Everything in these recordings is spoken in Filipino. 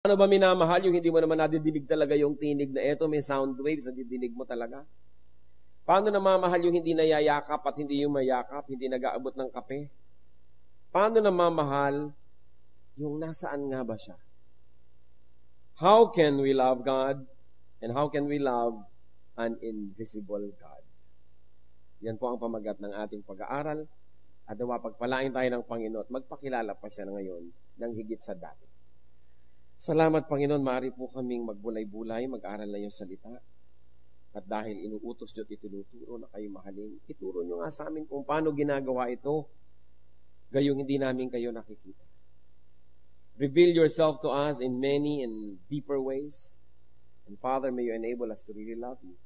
Paano ba minamahal yung hindi mo naman nadidinig talaga yung tinig na eto, may sound waves na didinig mo talaga? Paano namamahal yung hindi nayayakap at hindi yung mayakap, hindi nag-aabot ng kape? Paano namamahal yung nasaan nga ba siya? How can we love God and how can we love an invisible God? Yan po ang pamagat ng ating pag-aaral at pagpalain tayo ng Panginoon at magpakilala pa siya ngayon ng higit sa dati. Salamat, Panginoon, maaari po kaming magbulay-bulay, mag-aral na yung salita. At dahil inuutos niyo at itinuturo na kayo mahalin, ituro niyo nga sa amin kung paano ginagawa ito, gayong hindi namin kayo nakikita. Reveal yourself to us in many and deeper ways. And Father, may you enable us to really love you.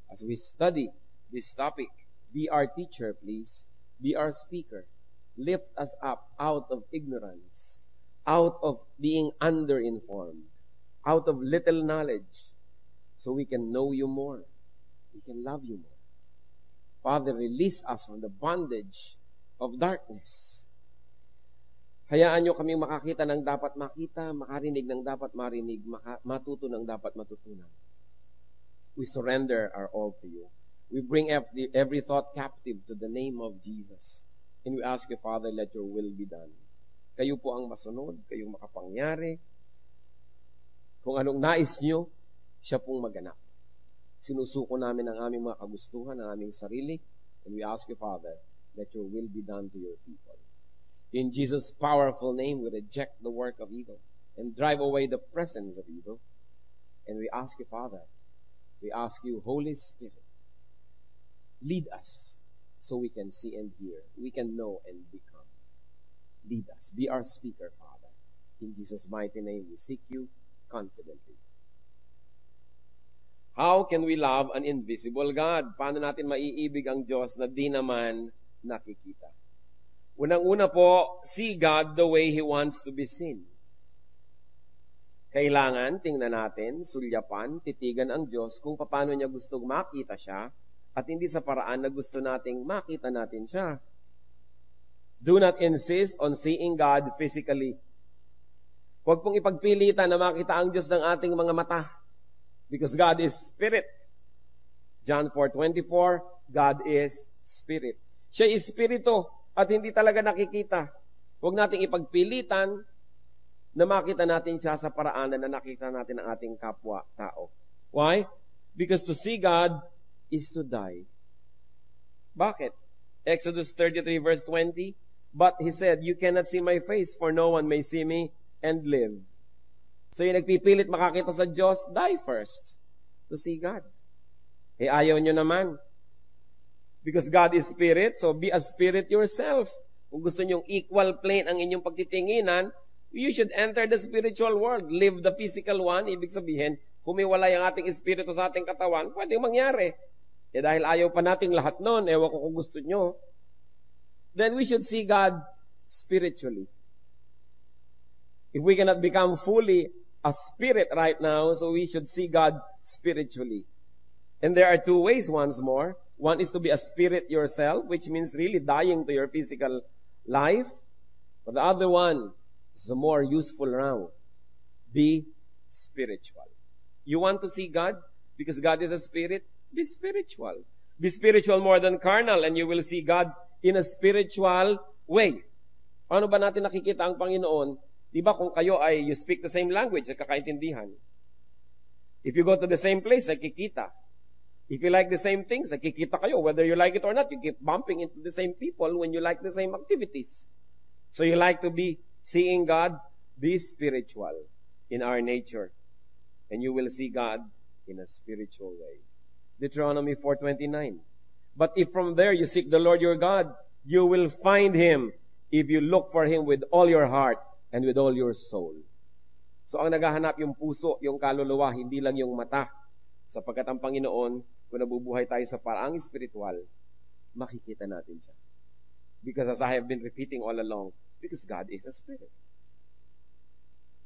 As we study this topic, be our teacher, please. Be our speaker. Lift us up out of ignorance, out of being underinformed, out of little knowledge, so we can know you more. We can love you more. Father, release us from the bondage of darkness. Hayaan nyo kaming makakita ng dapat makita, makarinig ng dapat marinig, matuto ng dapat matutunan. We surrender our all to you. We bring every thought captive to the name of Jesus. And we ask you, Father, let your will be done. Kayo po ang masunod, kayong makapangyari. Kung anong nais nyo, siya pong maganap. Sinusuko namin ang aming mga kagustuhan, ang aming sarili, and we ask you, Father, let your will be done to your people. In Jesus' powerful name, we reject the work of evil and drive away the presence of evil. And we ask you, Father, we ask you, Holy Spirit, lead us so we can see and hear, we can know and become. Lead us. Be our speaker, Father. In Jesus' mighty name, we seek you confidently. How can we love an invisible God? Paano natin maiibig ang Diyos na di naman nakikita? Unang-una po, see God the way He wants to be seen. Kailangan tingnan natin, sulyapan, titigan ang Diyos kung paano niya gustong makita siya at hindi sa paraan na gusto nating makita natin siya. Do not insist on seeing God physically. Huwag pong ipagpilitan na makita ang Diyos ng ating mga mata. Because God is Spirit. John 4:24, God is Spirit. Siya is Espiritu at hindi talaga nakikita. Huwag nating ipagpilitan na makita natin siya sa paraan na nakita natin ang ating kapwa-tao. Why? Because to see God is to die. Bakit? Exodus 33 verse 20, but he said, you cannot see my face, for no one may see me and live. So yung nagpipilit makakita sa Diyos, die first to see God. Eh ayaw nyo naman. Because God is Spirit, so be a Spirit yourself. Kung gusto nyong equal plane ang inyong pagtitinginan, you should enter the spiritual world. Live the physical one. Ibig sabihin, humiwalay ang ating espiritu sa ating katawan, pwedeng mangyari. Eh dahil ayaw pa nating lahat nun, ewan ko kung gusto nyo, then we should see God spiritually. If we cannot become fully a spirit right now, so we should see God spiritually. And there are two ways once more. One is to be a spirit yourself, which means really dying to your physical life. But the other one is a more useful round. Be spiritual. You want to see God because God is a spirit? Be spiritual. Be spiritual more than carnal, and you will see God in a spiritual way. Paano ba natin nakikita ang Panginoon? Diba kung kayo ay you speak the same language, nagkakaintindihan. If you go to the same place, nakikita. If you like the same things, nakikita kayo. Whether you like it or not, you keep bumping into the same people when you like the same activities. So you like to be seeing God, be spiritual in our nature. And you will see God in a spiritual way. Deuteronomy 4:29. But if from there you seek the Lord your God, you will find Him if you look for Him with all your heart and with all your soul. So ang naghahanap yung puso, yung kaluluwa, hindi lang yung mata. Sapagkat ang Panginoon, kung nabubuhay tayo sa paraang espiritual, makikita natin siya. Because as I have been repeating all along, because God is a spirit.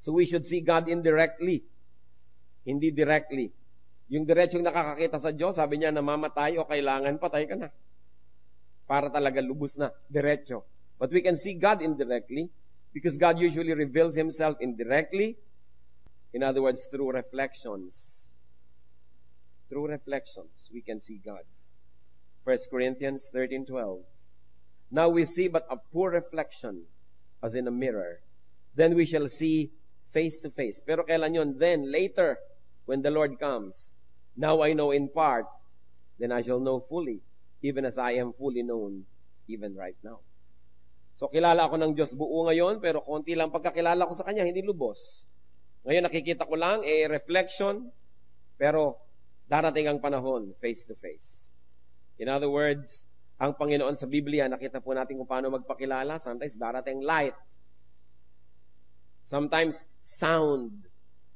So we should see God indirectly, hindi directly. Yung diretsong nakakakita sa Diyos, sabi niya, namamatay o kailangan patay ka na. Para talaga lubos na, diretso. But we can see God indirectly because God usually reveals Himself indirectly In other words, through reflections. Through reflections, we can see God. 1 Corinthians 13:12. Now we see but a poor reflection as in a mirror. Then we shall see face to face. Pero kailan yun? Then, later, when the Lord comes. Now I know in part, then I shall know fully, even as I am fully known, even right now. So, kilala ako ng Diyos buo ngayon, pero konti lang pagkakilala ko sa Kanya, hindi lubos. Ngayon, nakikita ko lang, reflection, pero darating ang panahon, face to face. In other words, ang Panginoon sa Biblia, nakita po natin kung paano magpakilala. Sometimes, darating light. Sometimes, sound.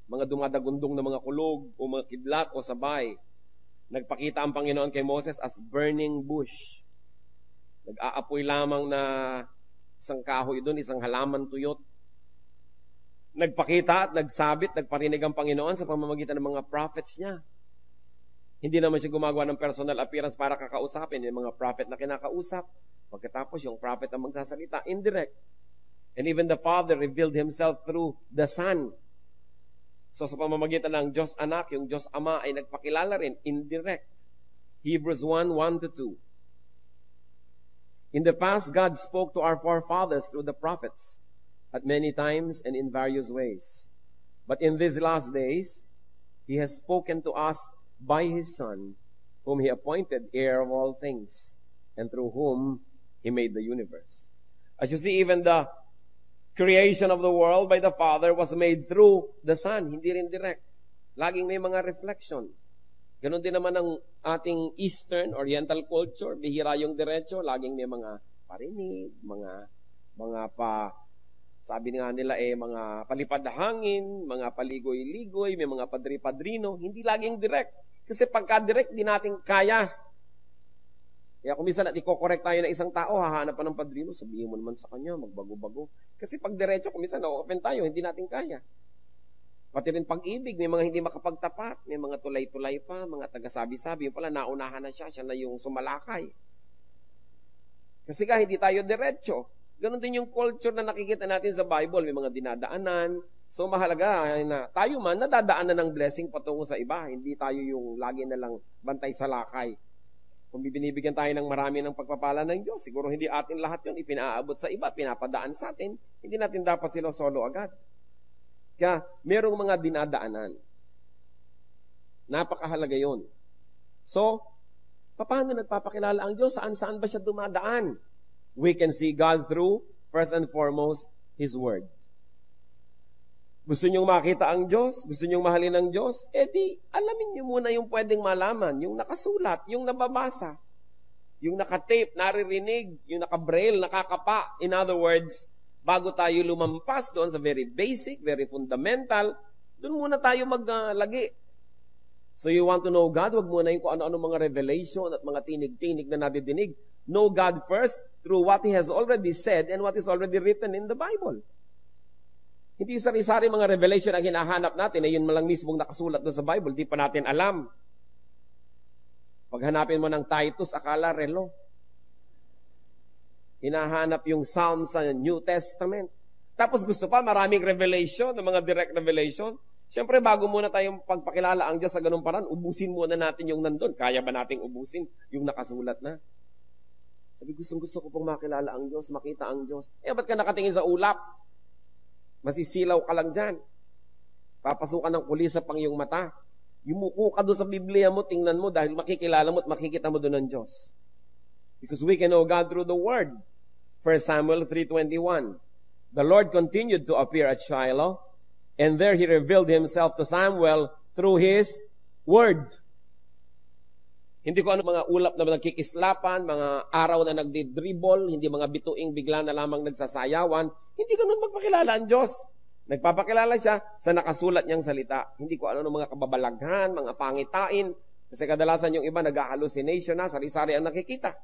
Mga dumadagundong na mga kulog, o mga kidlat, o sabay. Nagpakita ang Panginoon kay Moses as burning bush. Nag-aapoy lamang na isang kahoy doon, isang halaman tuyot. Nagpakita at nagsabit, nagparinig ang Panginoon sa pamamagitan ng mga prophets niya. Hindi naman siya gumagawa ng personal appearance para kakausapin. Yung mga prophet na kinakausap. Pagkatapos yung prophet ang magsasalita, indirect. And even the Father revealed Himself through the Son. So sa pamamagitan ng Diyos Anak, yung Diyos Ama ay nagpakilala rin, indirect. Hebrews 1:1-2. In the past, God spoke to our forefathers through the prophets at many times and in various ways. But in these last days, He has spoken to us by His Son, whom He appointed heir of all things, and through whom He made the universe. As you see, even the creation of the world by the Father was made through the Son, hindi rin direct. Laging may mga reflection. Ganon din naman ang ating Eastern, Oriental culture, bihira yung diretso, laging may mga parinig, sabi nga nila mga palipad na hangin, mga paligoy-ligoy, may mga padri-padrino, hindi laging direct. Kasi pagka-direct, di natin kaya. Kaya kung minsan iko-correct tayo ng isang tao, hahanap pa ng padrino, sabihin mo naman sa kanya, magbago-bago. Kasi pag diretso, kung minsan na-open tayo, hindi natin kaya. Pati rin pag-ibig, may mga hindi makapagtapat, may mga tulay-tulay pa, mga taga-sabi-sabi, yung pala naunahan na siya na yung sumalakay. Kasi hindi tayo diretso. Ganon din yung culture na nakikita natin sa Bible, may mga dinadaanan. So mahalaga na tayo man nadadaanan ng blessing patungo sa iba, hindi tayo yung lagi na lang bantay sa lakay. Kung binibigyan tayo ng marami ng pagpapala ng Diyos, siguro hindi atin lahat yun ipinaabot sa iba, pinapadaan sa atin, hindi natin dapat sila solo agad. Kaya merong mga dinadaanan. Napakahalaga yun. So, paano nagpapakilala ang Diyos? Saan ba siya dumadaan? We can see God through, first and foremost, His Word. Gusto nyong makita ang Diyos? Gusto nyong mahalin ang Diyos? Di, alamin nyo muna yung pwedeng malaman, yung nakasulat, yung nababasa, yung nakatape, naririnig, yung nakabraille, nakakapa. In other words, bago tayo lumampas doon sa very basic, very fundamental, doon muna tayo maglagi. So you want to know God? Wag muna yung kung ano-ano mga revelation at mga tinig-tinig na nadidinig. Know God first through what He has already said and what is already written in the Bible. Hindi sari-sari mga revelation ang hinahanap natin na yun malang mismong nakasulat doon sa Bible. Di pa natin alam. Pag hanapin mo ng Titus, akala relo. Hinahanap yung Psalm sa New Testament. Tapos gusto pa maraming revelation, mga direct revelation. Siyempre, bago muna tayong pagpakilala ang Diyos sa ganung paraan, ubusin muna natin yung nandun. Kaya ba nating ubusin yung nakasulat na? Sabi, gusto ko pong makilala ang Diyos, makita ang Diyos. Ba't ka nakatingin sa ulap? Masisilaw ka lang dyan. Papasukan ng kulisa pang iyong mata. Yumuko ka doon sa Biblia mo, tingnan mo, dahil makikilala mo at makikita mo doon ng Diyos. Because we can know God through the Word. 1 Samuel 3:21. The Lord continued to appear at Shiloh, and there He revealed Himself to Samuel through His Word. Hindi ko ano mga ulap na nagkikislapan, mga araw na nagdidribble, hindi mga bituing bigla na lamang nagsasayawan. Hindi ganun magpakilala ang Diyos. Nagpapakilala siya sa nakasulat niyang salita. Hindi ko ano mga kababalaghan, mga pangitain. Kasi kadalasan yung iba nag-hallucination na, sari-sari ang nakikita.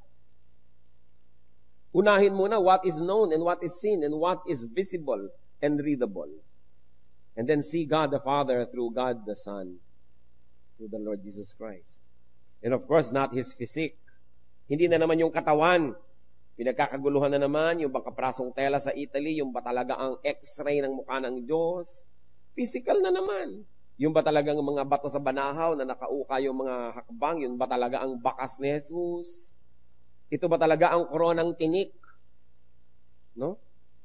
Unahin muna what is known and what is seen and what is visible and readable. And then see God the Father through God the Son, through the Lord Jesus Christ. And of course, not His physique. Hindi na naman yung katawan. Pinagkakaguluhan na naman yung bangkaprasong tela sa Italy, yung ba talaga ang x-ray ng mukha ng Diyos. Physical na naman. Yung ba talagang mga bato sa banahaw na nakauka yung mga hakbang, yun ba talaga ang bakas ni Jesus? Ito ba talaga ang koronang tinik? No?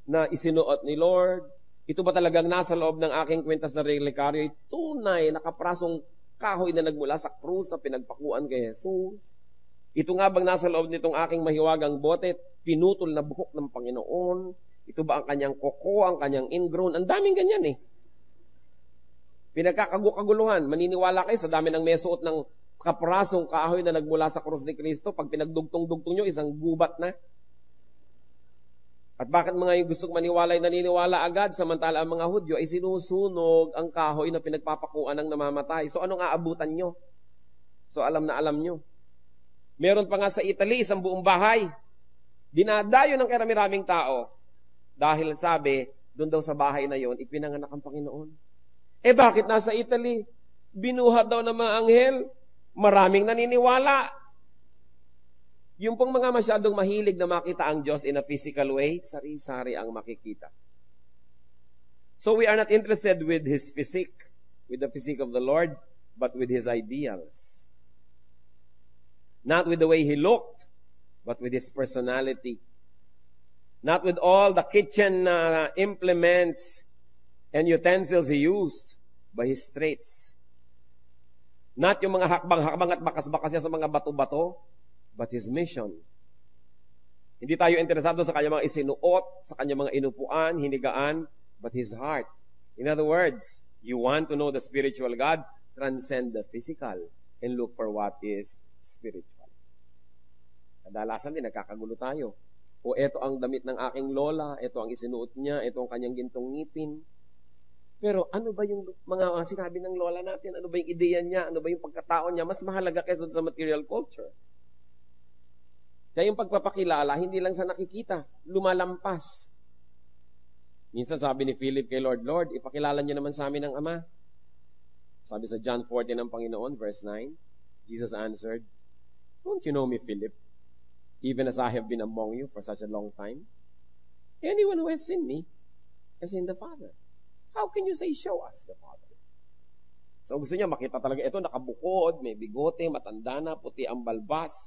Na isinuot ni Lord? Ito ba talagang nasa loob ng aking kwintas na relikaryo? Tunay, nakaprasong kahoy na nagmula sa krus na pinagpakuan kay Jesus? Ito nga bang nasa loob nitong aking mahiwagang bote, pinutol na buhok ng Panginoon? Ito ba ang kanyang koko, ang kanyang ingrown? Ang daming ganyan eh. Pinagkakaguluhan, maniniwala kayo sa dami ng mesuot ng kaprasong kahoy na nagmula sa krus ni Kristo, pag pinagdugtong-dugtong nyo, isang gubat na. At bakit mga yung gustong maniwala ay naniniwala agad, samantala ang mga Hudyo ay sinusunog ang kahoy na pinagpapakuan ng namamatay. So anong aabutan nyo? So alam na alam nyo. Meron pa nga sa Italy, isang buong bahay. Dinadayo ng karami-raming tao. Dahil sabi, doon daw sa bahay na yon, ipinanganak ang Panginoon. Eh bakit nasa Italy? Binuhat daw ng mga anghel. Maraming naniniwala. Yung pong mga masyadong mahilig na makita ang Diyos in a physical way, sari-sari ang makikita. So we are not interested with His physique, with the physique of the Lord, but with His ideals. Not with the way He looked, but with His personality. Not with all the kitchen implements and utensils He used, but His traits. Not yung mga hakbang-hakbang at bakas-bakas niya sa mga bato-bato, but His mission. Hindi tayo interesado sa kanyang mga isinuot, sa kanyang mga inupuan, hinigaan, but His heart. In other words, you want to know the spiritual God, transcend the physical and look for what is spiritual. Kadalasan din, nagkakagulo tayo. O eto ang damit ng aking lola, eto ang isinuot niya, eto ang kanyang gintong ngipin. Pero ano ba yung mga sinabi ng lola natin? Ano ba yung ideya niya? Ano ba yung pagkatao niya? Mas mahalaga kaysa sa material culture. Kaya yung pagpapakilala, hindi lang sa nakikita, lumalampas. Minsan sabi ni Philip kay Lord, Lord, ipakilala niyo naman sa amin ang Ama. Sabi sa John 14 ng Panginoon, verse 9, Jesus answered, Don't you know me, Philip? Even as I have been among you for such a long time? Anyone who has seen me has seen the Father. How can you say, show us the Father? So gusto niya makita talaga, ito nakabukod, may bigote, matanda na, puti ang balbas.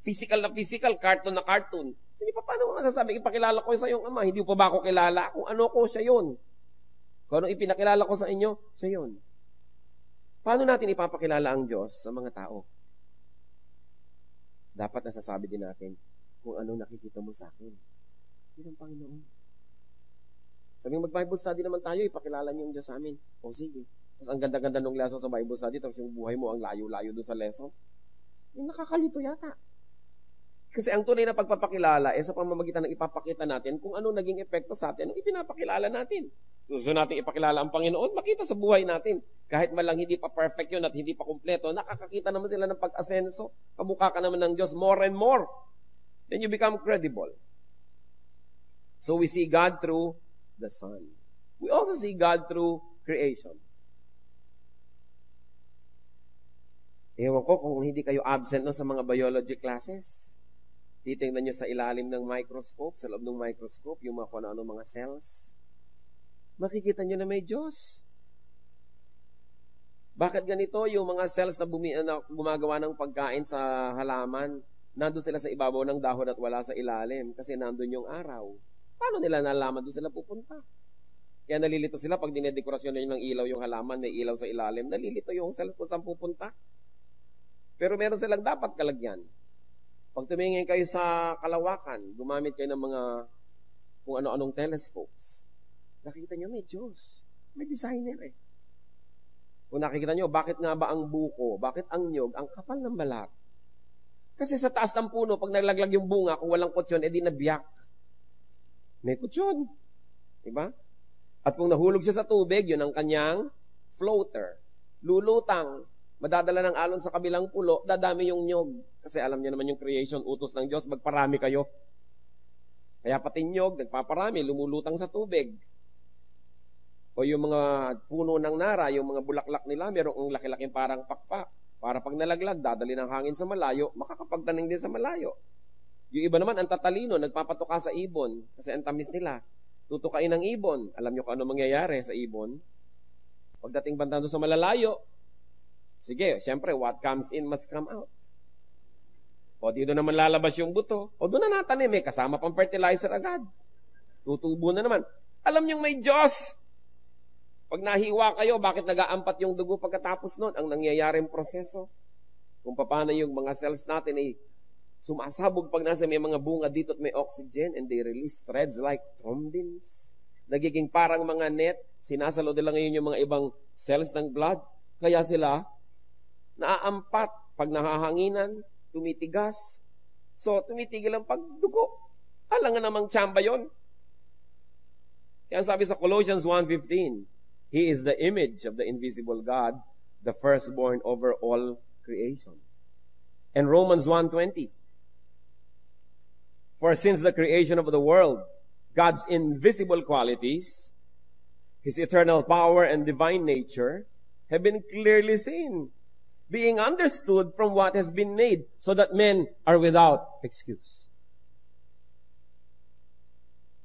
Physical na physical, cartoon na cartoon. Sige pa, paano mo masasabi, ipakilala ko sa iyong Ama? Hindi pa ba ako kilala? Kung ano ko, siya yun. Kung ano ipinakilala ko sa inyo, siya yun. Paano natin ipapakilala ang Diyos sa mga tao? Dapat nasasabi din natin kung ano nakikita mo sa akin. Yun ang Panginoon. Sabi mag-Bible study naman tayo, ipakilala niyo yung Diyos sa amin. O sige. Tapos ang ganda-ganda ng lesson sa Bible study, tapos yung buhay mo ang layo-layo doon sa lesson. Yung nakakalito yata. Kasi ang tunay na pagpapakilala sa pamamagitan ng ipapakita natin kung ano naging epekto sa atin, ang ipinapakilala natin. Gusto natin ipakilala ang Panginoon, makita sa buhay natin. Kahit malang hindi pa perfect yun at hindi pa kumpleto, nakakakita naman sila ng pag-asenso. Kamukha ka naman ng Diyos more and more. Then you become credible. So we see God through the Son. We also see God through creation. Ewan ko kung hindi kayo absent nun sa mga biology classes. Titingnan nyo sa ilalim ng microscope, sa loob ng microscope, yung mga kung ano mga cells. Makikita nyo na may Diyos. Bakit ganito? Yung mga cells na gumagawa ng pagkain sa halaman, nandun sila sa ibabaw ng dahon at wala sa ilalim kasi nandun yung araw. Paano nila nalaman doon sila pupunta? Kaya nalilito sila pag dinedekorasyon nyo ng ilaw yung halaman, may ilaw sa ilalim, nalilito yung cells kung saan pupunta. Pero meron silang dapat kalagyan. Pag tumingin kayo sa kalawakan, gumamit kayo ng mga kung ano-anong telescopes, nakikita nyo may Diyos. May designer eh. Kung nakikita nyo, bakit nga ba ang buko? Bakit ang nyog? Ang kapal ng balat. Kasi sa taas ng puno, pag naglaglag yung bunga, kung walang kutsyon, edi nabiyak. May kutsyon. Diba? At kung nahulog siya sa tubig, yun ang kanyang floater. Lulutang. Madadala ng alon sa kabilang pulo, dadami yung nyog. Kasi alam niyo naman yung creation, utos ng Diyos, magparami kayo. Kaya pati nyog, nagpaparami, lumulutang sa tubig. O yung mga puno ng nara, yung mga bulaklak nila, merong laki-laking parang pakpak. Para pag nalaglag, dadali ng hangin sa malayo, makakapagtaning din sa malayo. Yung iba naman, ang tatalino, nagpapatuka sa ibon. Kasi ang tamis nila. Tutukain ng ibon. Alam niyo kung ano mangyayari sa ibon? Pagdating banda doon sa malalayo, sige, siyempre, what comes in must come out. O dito naman lalabas yung buto. O doon na natanim, may kasama pang fertilizer agad. Tutubo na naman. Alam niyong may Diyos. Pag nahiwa kayo, bakit nag-aampat yung dugo pagkatapos nun? Ang nangyayaring proseso. Kung paano yung mga cells natin ay sumasabog pag nasa may mga bunga dito at may oxygen and they release threads like thrombins. Nagiging parang mga net. Sinasalo nila ngayon yung mga ibang cells ng blood. Kaya sila naaampat. Pag nahahanginan, tumitigas. So, tumitigil ang pagdugo. Alangan namang tsamba yon. Kaya sabi sa Colossians 1:15, He is the image of the invisible God, the firstborn over all creation. And Romans 1:20, For since the creation of the world, God's invisible qualities, His eternal power and divine nature, have been clearly seen, being understood from what has been made, so that men are without excuse.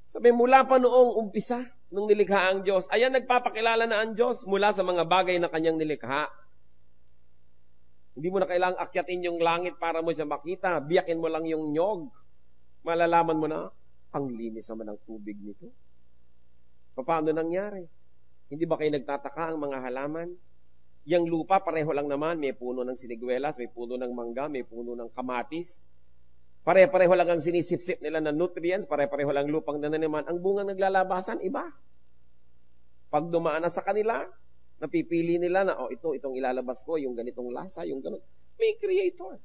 Sabi, mula pa noong umpisa, nung nilikha ang Diyos, ayan, nagpapakilala na ang Diyos mula sa mga bagay na kanyang nilikha. Hindi mo na kailangang akyatin yung langit para mo siya makita. Biyakin mo lang yung nyog. Malalaman mo na, ang linis naman ng tubig nito. Paano nangyari? Hindi ba kayo nagtataka ang mga halaman? Yang lupa, pareho lang naman. May puno ng siniguelas, may puno ng mangga, may puno ng kamatis. Pare-pareho lang ang sinisip-sip nila ng nutrients, pare-pareho lang lupang nananiman. Ang bungang naglalabasan, iba. Pag dumaan na sa kanila, napipili nila na, itong ilalabas ko, yung ganitong lasa, yung ganun. May creator.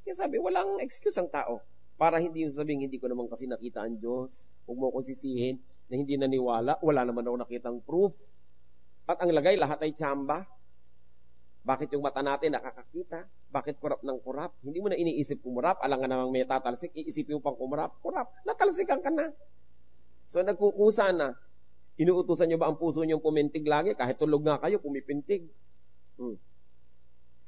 Kaya sabi, walang excuse ang tao. Para hindi yung sabing, hindi ko naman kasi nakita ang Diyos. Huwag mo akong sisihin na hindi naniwala. Wala naman ako nakitang proof. At ang lagay, lahat ay tsamba. Bakit yung mata natin nakakakita? Bakit kurap ng kurap? Hindi mo na iniisip kumurap. Alam nga namang may tatalsik, iisip yung pang kumurap. Kurap, natalsikan ka na. So nagkukusa na. Inuutusan nyo ba ang puso nyo pumintig lagi? Kahit tulog nga kayo, pumipintig.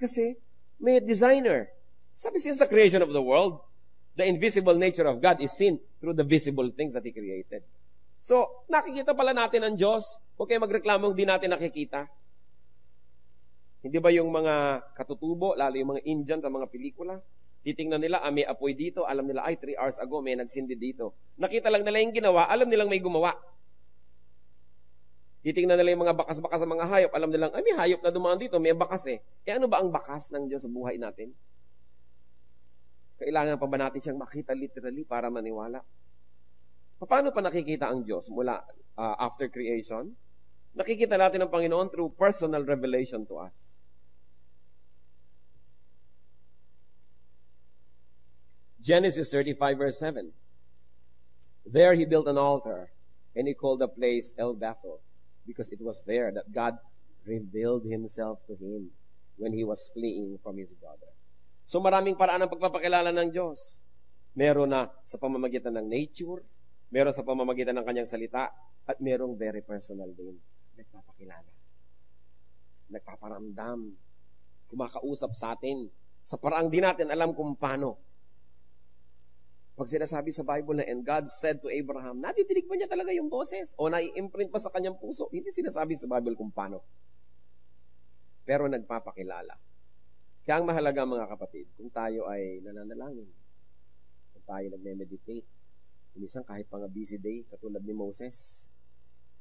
Kasi may designer. Sabi siya sa creation of the world, the invisible nature of God is seen through the visible things that He created. So, nakikita pala natin ang Diyos. Huwag kayo magreklamong di natin nakikita. Hindi ba yung mga katutubo, lalo yung mga Indian sa mga pelikula, titingnan nila, may apoy dito, alam nila, 3 hours ago may nagsindi dito. Nakita lang nila yung ginawa, alam nilang may gumawa. Titingnan nila yung mga bakas-bakas sa mga hayop, alam nilang, may hayop na dumaan dito, may bakas eh. Ano ba ang bakas ng Diyos sa buhay natin? Kailangan pa ba natin siyang makita literally para maniwala? Paano pa nakikita ang Diyos mula after creation? Nakikita natin ang Panginoon through personal revelation to us. Genesis 35 verse 7. There He built an altar, and He called the place El Bethel, because it was there that God revealed Himself to him when he was fleeing from his brother. So maraming paraan ng pagpapakilala ng Diyos. Meron na sa pamamagitan ng nature, meron sa pamamagitan ng kanyang salita, at merong very personal din. Nagpapakilala. Nagpaparamdam. Kumakausap sa atin. Sa paraang di natin alam kung paano. Pag sinasabi sa Bible na, and God said to Abraham, nadidinig ba niya talaga yung boses? O nai-imprint pa sa kanyang puso? Hindi sinasabi sa Bible kung paano. Pero nagpapakilala. Kaya ang mahalaga mga kapatid, kung tayo ay nananalangin, kung tayo nagme-meditate, minsan kahit pang busy day, katulad ni Moses,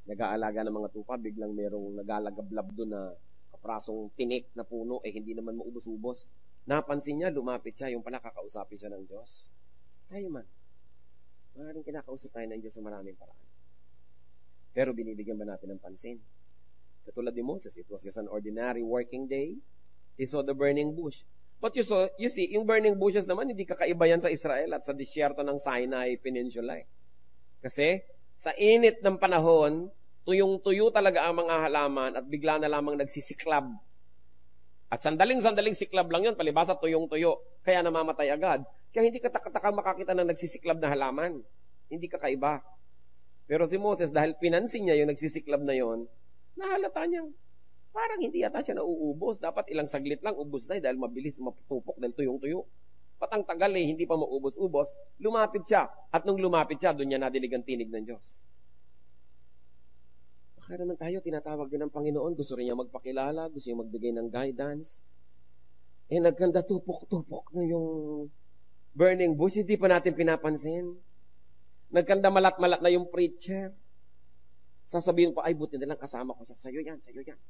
nag-aalaga ng mga tupa, biglang merong nagalagablab doon na kaprasong tinik na puno, hindi naman maubos-ubos. Napansin niya, lumapit siya, yung pala kakausapin siya ng Diyos. Tayo man, maraming kinakausap tayo ng Diyos sa maraming paraan. Pero binibigyan ba natin ng pansin? Katulad ni Moses, it was just an ordinary working day. He saw the burning bush. But you see, yung burning bushes naman, hindi kakaiba yan sa Israel at sa disyerto ng Sinai Peninsula. Kasi, sa init ng panahon, tuyong-tuyo talaga ang mga halaman at bigla na lamang nagsisiklab. At sandaling-sandaling siklab lang yun, palibasa tuyong-tuyo. Kaya namamatay agad. Kaya hindi ka takataka makakita ng nagsisiklab na halaman. Hindi kakaiba. Pero si Moses, dahil pinansin niya yung nagsisiklab na yon, nahalata niya. Parang hindi yata siya nauubos. Dapat ilang saglit lang, ubos na dahil mabilis mapupok dahil tuyong-tuyo. Patang tagal hindi pa maubos-ubos. Lumapit siya. At nung lumapit siya, doon niya nadinig ang tinig ng Diyos. Baka naman tayo, tinatawag din ng Panginoon, gusto rin niya magpakilala, gusto niya magbigay ng guidance. Nagkanda tupok-tupok na yung burning bush, hindi pa natin pinapansin. Nagkanda malat-malat na yung preacher. Sasabihin pa, ay buti na lang kasama ko siya. Sa'yo yan, sa'yo yan.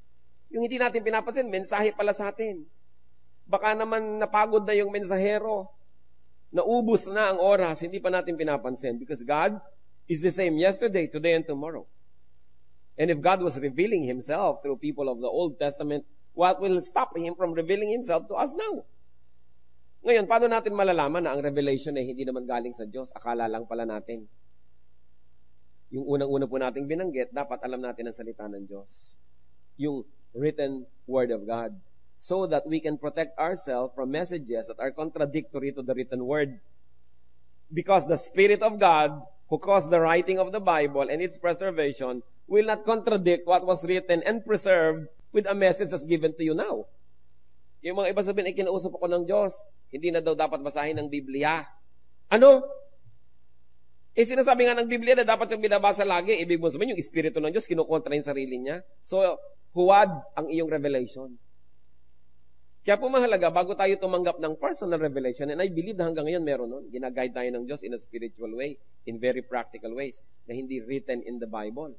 Yung hindi natin pinapansin, mensahe pala sa atin. Baka naman napagod na yung mensahero. Naubos na ang oras, hindi pa natin pinapansin. Because God is the same yesterday, today, and tomorrow. And if God was revealing Himself through people of the Old Testament, what will stop Him from revealing Himself to us now? Ngayon, paano natin malalaman na ang revelation ay hindi naman galing sa Diyos? Akala lang pala natin. Yung unang-una po nating binanggit, dapat alam natin ang salita ng Diyos. Yung written Word of God. So that we can protect ourselves from messages that are contradictory to the written Word. Because the Spirit of God, who caused the writing of the Bible and its preservation, will not contradict what was written and preserved with a message that's given to you now. Yung mga iba sabihin, kinausap ako ng Diyos, hindi na daw dapat basahin ng Biblia. Ano? Sinasabi nga ng Biblia na dapat siyang binabasa lagi. Ibig mo sabihin, yung Espiritu ng Diyos, kinukontra yung sarili niya. So, huwad ang iyong revelation. Kaya po mahalaga, bago tayo tumanggap ng personal revelation, and I believe na hanggang ngayon meron nun, ginaguide tayo ng Diyos in a spiritual way, in very practical ways, na hindi written in the Bible.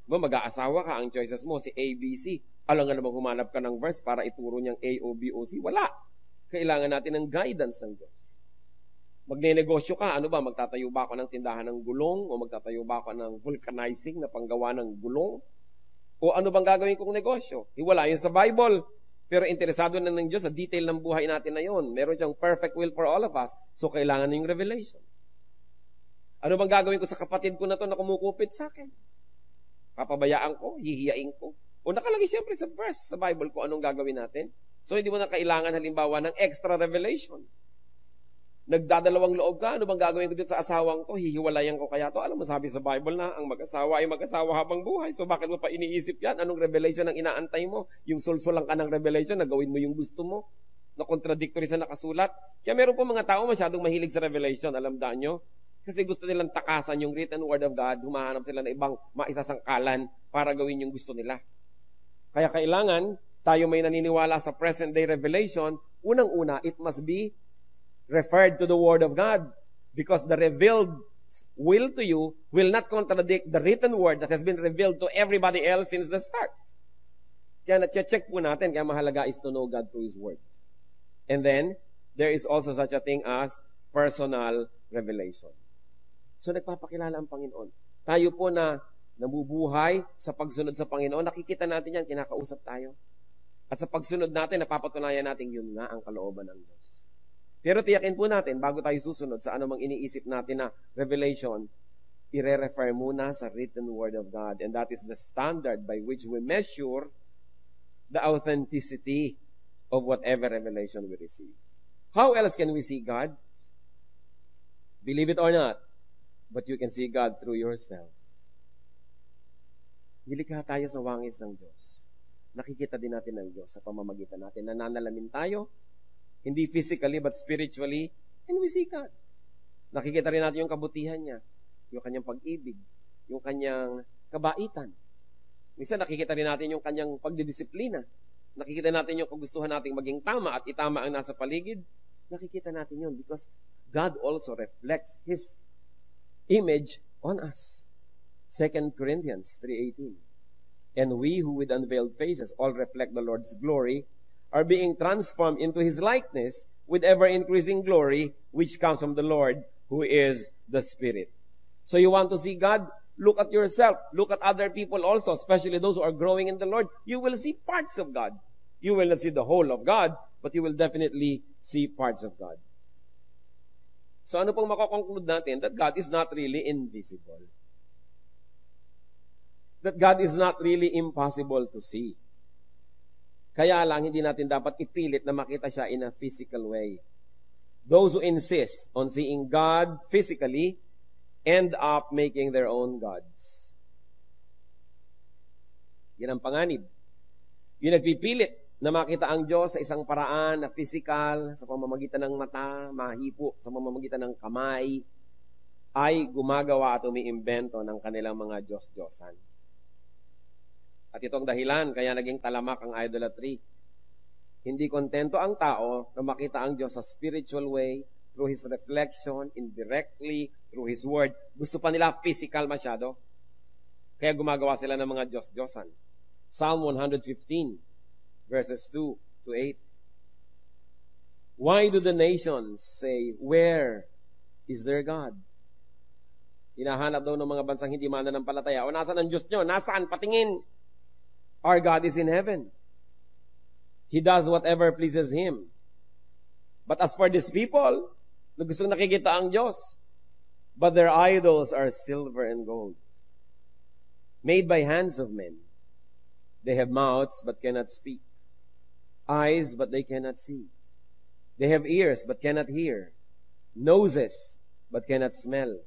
Mag-aasawa ka, ang choices mo, si A, B, C. Alam nga namang humanap ka ng verse para ituro niyang A, O, B, O, C. Wala. Kailangan natin ng guidance ng Diyos. Magne-negosyo ka, ano ba? Magtatayo ba ako ng tindahan ng gulong? O magtatayo ba ako ng vulcanizing na panggawa ng gulong? O ano bang gagawin kong negosyo? Wala yun sa Bible. Pero interesado na ng Diyos sa detail ng buhay natin na yun. Meron siyang perfect will for all of us. So, kailangan yung revelation. Ano bang gagawin ko sa kapatid ko na to na kumukupit sa akin? Papabayaan ko? Hihiyain ko? O nakalagay siyempre sa verse sa Bible ko anong gagawin natin. So, hindi mo na kailangan halimbawa ng extra revelation. Nagdadalawang loob ka, ano bang gagawin ko dito sa asawang ko? Hihiwalayan ko kaya to? Alam mo, sabi sa Bible na, ang mag-asawa ay mag-asawa habang buhay. So bakit mo pa iniisip yan? Anong revelation ang inaantay mo? Yung sulsulang ka ng revelation, na gawin mo yung gusto mo? Na contradictory sa nakasulat? Kaya meron po mga tao masyadong mahilig sa revelation, alam daan nyo? Kasi gusto nilang takasan yung written word of God, humahanap sila ng ibang maisasangkalan para gawin yung gusto nila. Kaya kailangan, tayo may naniniwala sa present day revelation, unang-una, it must be referred to the Word of God, because the revealed will to you will not contradict the written Word that has been revealed to everybody else since the start. Kaya na-check po natin, kaya mahalaga is to know God through His Word. And then, there is also such a thing as personal revelation. So, nagpapakilala ang Panginoon. Tayo po na nabubuhay sa pagsunod sa Panginoon, nakikita natin yan, kinakausap tayo. At sa pagsunod natin, napapatunayan natin yun nga ang kalooban ng Diyos. Pero tiyakin po natin, bago tayo susunod sa anumang iniisip natin na revelation, ire-refer muna sa written Word of God. And that is the standard by which we measure the authenticity of whatever revelation we receive. How else can we see God? Believe it or not, but you can see God through yourself. Nilikha tayo sa wangis ng Diyos. Nakikita din natin ng Diyos sa pamamagitan natin. Nananalamin tayo, hindi physically but spiritually, and we see God. Nakikita rin natin yung kabutihan niya, yung kanyang pag-ibig, yung kanyang kabaitan. Minsan nakikita rin natin yung kanyang pagdidisiplina. Nakikita natin yung kagustuhan nating maging tama at itama ang nasa paligid. Nakikita natin yun because God also reflects His image on us. 2 Corinthians 3:18. And we who with unveiled faces all reflect the Lord's glory are being transformed into His likeness with ever-increasing glory, which comes from the Lord, who is the Spirit. So you want to see God? Look at yourself. Look at other people also, especially those who are growing in the Lord. You will see parts of God. You will not see the whole of God, but you will definitely see parts of God. So ano pong makokonclude natin? That God is not really invisible. That God is not really impossible to see. Kaya lang, hindi natin dapat ipilit na makita siya in a physical way. Those who insist on seeing God physically end up making their own gods. Yan ang panganib. Yung nagpipilit na makita ang Diyos sa isang paraan na physical, sa pamamagitan ng mata, mahipo, sa pamamagitan ng kamay, ay gumagawa at umiimbento ng kanilang mga Diyos-Diyosan. At ito ang dahilan kaya naging talamak ang idolatry. Hindi kontento ang tao na makita ang Diyos sa spiritual way, through His reflection, indirectly, through His word. Gusto pa nila physical masyado. Kaya gumagawa sila ng mga Diyos-Diyosan. Psalm 115, verses 2 to 8. Why do the nations say, where is their God? Hinahanap daw ng mga bansang hindi mananampalataya. O nasaan ang Diyos nyo? Nasaan? Patingin. Our God is in heaven. He does whatever pleases Him. But as for these people, na gustong nakikita ang Diyos, but their idols are silver and gold, made by hands of men. They have mouths but cannot speak, eyes but they cannot see. They have ears but cannot hear, noses but cannot smell.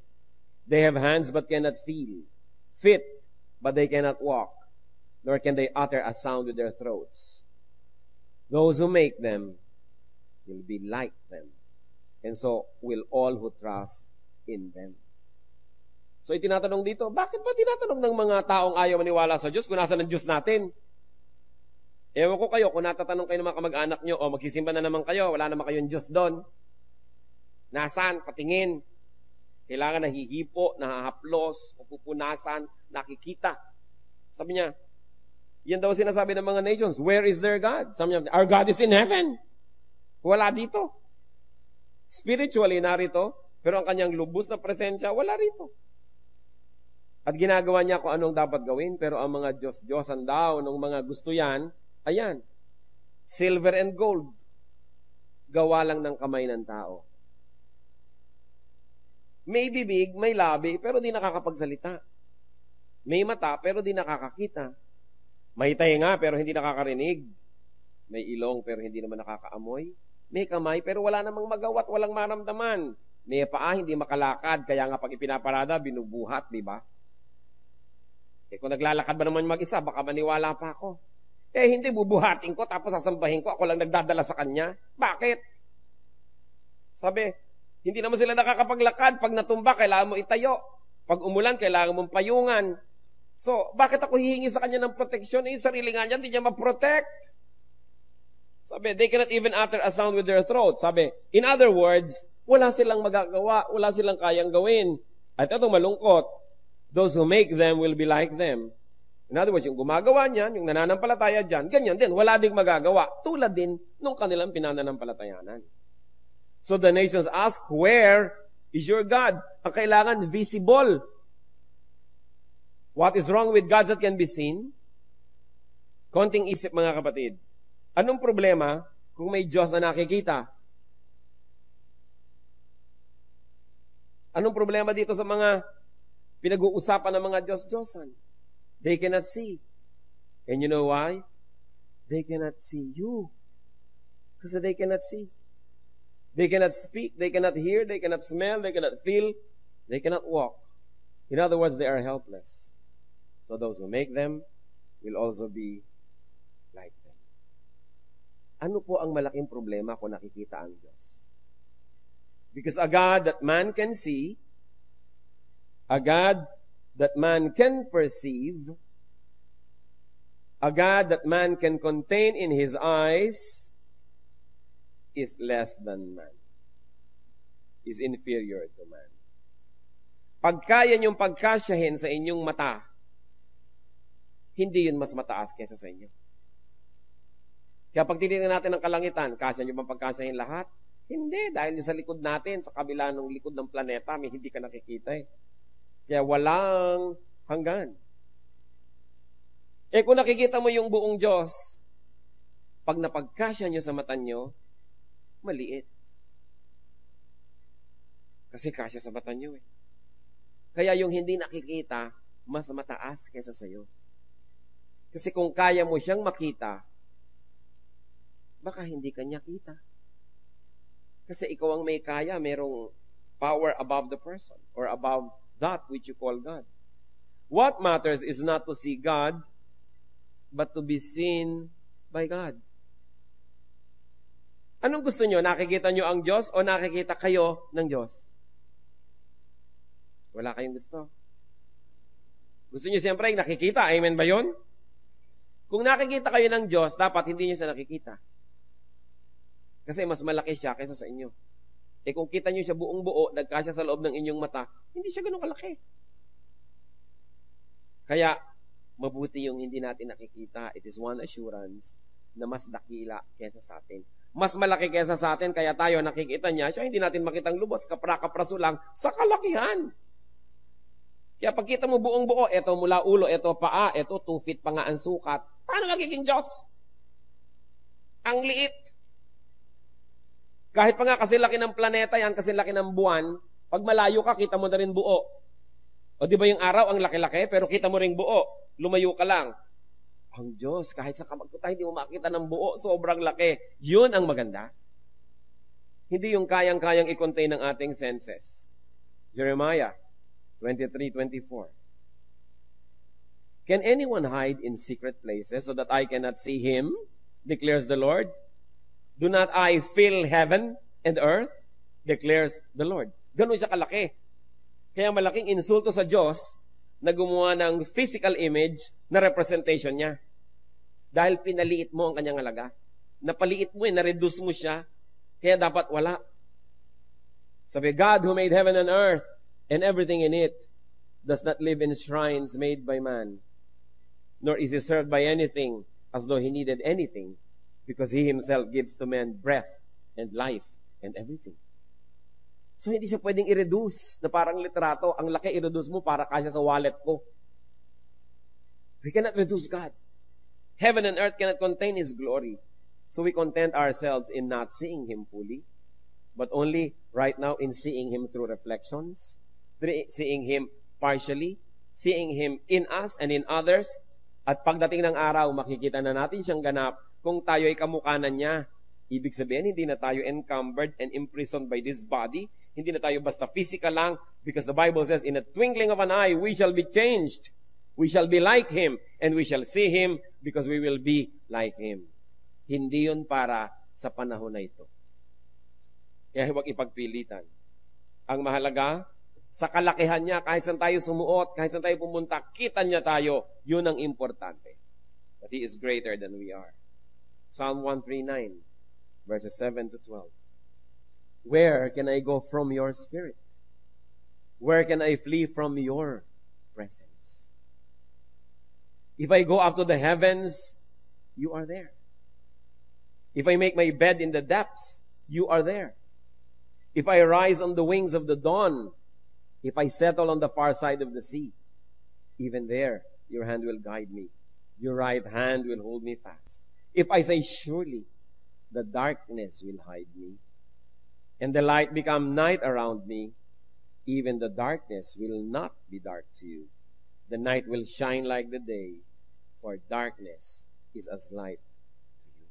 They have hands but cannot feel, feet but they cannot walk, nor can they utter a sound with their throats. Those who make them will be like them, and so will all who trust in them. So itinatanong dito, bakit ba tinatanong ng mga taong ayaw maniwala sa Diyos kung nasa ng Diyos natin? Ewan ko kayo, kung natatanong kayo ng mga kamag-anak nyo, o magsisimba na naman kayo, wala naman kayong Diyos doon. Nasaan? Patingin. Kailangan nahihipo, nahahaplos, pupunasan, nakikita. Sabi niya, yan daw sinasabi ng mga nations, where is their God? Sabi niya, our God is in heaven. Wala dito. Spiritually, narito, pero ang kanyang lubos na presensya, wala rito. At ginagawa niya kung anong dapat gawin, pero ang mga Diyos-Diyosan daw, nung mga gusto yan, ayan, silver and gold, gawa lang ng kamay ng tao. May bibig, may labi, pero di nakakapagsalita. May mata, pero di nakakakita. May tainga, pero hindi nakakarinig. May ilong, pero hindi naman nakakaamoy. May kamay, pero wala namang magawa at walang maramdaman. May paa, hindi makalakad, kaya nga pag ipinaparada, binubuhat, di ba? Kung naglalakad ba naman mag-isa, baka maniwala pa ako. Hindi, bubuhatin ko, tapos sasambahin ko, ako lang nagdadala sa kanya. Bakit? Sabi, hindi naman sila nakakapaglakad. Pag natumba, kailangan mo itayo. Pag umulan, kailangan mong payungan. So, bakit ako hihingi sa kanya ng proteksyon? Sarili nga niya, hindi niya ma-protect. Sabi, they cannot even utter a sound with their throat. Sabi, in other words, wala silang magagawa, wala silang kayang gawin. At ito malungkot, those who make them will be like them. In other words, yung gumagawa niyan, yung nananampalataya dyan, ganyan din, wala ding magagawa. Tulad din nung kanilang pinananampalatayanan. So the nations ask, where is your God? Ang kailangan, visible. What is wrong with gods that can be seen? Konting isip, mga kapatid. Anong problema kung may Diyos na nakikita? Anong problema dito sa mga pinag-uusapan ng mga Diyos-Diyosan? They cannot see. And you know why? They cannot see you. Because they cannot see. They cannot speak, they cannot hear, they cannot smell, they cannot feel, they cannot walk. In other words, they are helpless. So those who make them will also be like them. Ano po ang malaking problema kung nakikita ang Diyos? Because a God that man can see, a God that man can perceive, a God that man can contain in his eyes, is less than man. Is inferior to man. Pag kaya niyong pagkasyahin sa inyong mata, hindi yun mas mataas kaysa sa inyo. Kaya pag tinignan natin ang kalangitan, kasya niyo bang pagkasyahin lahat? Hindi, dahil sa likod natin, sa kabila ng likod ng planeta, may hindi ka nakikita eh. Kaya walang hanggan. Kung nakikita mo yung buong Diyos, pag napagkasya niyo sa mata niyo, maliit. Kasi kasya sa mata niyo eh. Kaya yung hindi nakikita, mas mataas kaysa sa'yo. Kasi kung kaya mo siyang makita, baka hindi kanya kita. Kasi ikaw ang may kaya, merong power above the person or above that which you call God. What matters is not to see God, but to be seen by God. Anong gusto nyo? Nakikita nyo ang Diyos o nakikita kayo ng Diyos? Wala kayong gusto. Gusto nyo siyempre yung nakikita. Amen ba yun? Kung nakikita kayo ng Diyos, dapat hindi niyo siya nakikita. Kasi mas malaki siya kaysa sa inyo. Eh kung kita niyo siya buong buo, nagkasya sa loob ng inyong mata, hindi siya ganun kalaki. Kaya, mabuti yung hindi natin nakikita. It is one assurance na mas dakila kaysa sa atin. Mas malaki kaysa sa atin, kaya tayo nakikita niya, siya hindi natin makitang lubos, kapra-kapraso lang sa kalakihan. Kaya pagkita mo buong buo, eto mula ulo, eto paa, eto 2 feet pa nga ang sukat. Paano magiging Diyos? Ang liit. Kahit pa nga kasi laki ng planeta yan, kasi laki ng buwan, pag malayo ka, kita mo na rin buo. O di ba yung araw ang laki-laki, pero kita mo rin buo. Lumayo ka lang. Ang Diyos, kahit sa kamagkutay, hindi mo makita ng buo, sobrang laki. Yun ang maganda. Hindi yung kayang-kayang i-contain ng ating senses. Jeremiah 23:24. Can anyone hide in secret places so that I cannot see him? Declares the Lord. Do not I fill heaven and earth? Declares the Lord. Ganun siya kalaki. Kaya malaking insulto sa Diyos na gumawa ng physical image na representation niya. Dahil pinaliit mo ang kanyang halaga. Napaliit mo na-reduce mo siya, kaya dapat wala. Sabi, God who made heaven and earth and everything in it does not live in shrines made by man, nor is he served by anything as though he needed anything, because he himself gives to man breath and life and everything. So, hindi siya pwedeng i-reduce na parang litrato. Ang laki i-reduce mo para kasya sa wallet ko. We cannot reduce God. Heaven and earth cannot contain His glory. So, we content ourselves in not seeing Him fully, but only right now in seeing Him through reflections, seeing Him partially, seeing Him in us and in others. At pagdating ng araw, makikita na natin siyang ganap kung tayo ay kamukha na niya. Ibig sabihin, hindi na tayo encumbered and imprisoned by this body. Hindi na tayo basta physical lang, because the Bible says, in a twinkling of an eye, we shall be changed. We shall be like Him, and we shall see Him because we will be like Him. Hindi yun para sa panahon na ito. Kaya huwag ipagpilitan. Ang mahalaga, sa kalakihan niya, kahit saan tayo sumuot, kahit saan tayo pumunta, kita niya tayo, yun ang importante. That He is greater than we are. Psalm 139, verses 7 to 12. Where can I go from your spirit? Where can I flee from your presence? If I go up to the heavens, you are there. If I make my bed in the depths, you are there. If I rise on the wings of the dawn, if I settle on the far side of the sea, even there, your hand will guide me. Your right hand will hold me fast. If I say, surely, the darkness will hide me, and the light become night around me, even the darkness will not be dark to you. The night will shine like the day, for darkness is as light to you.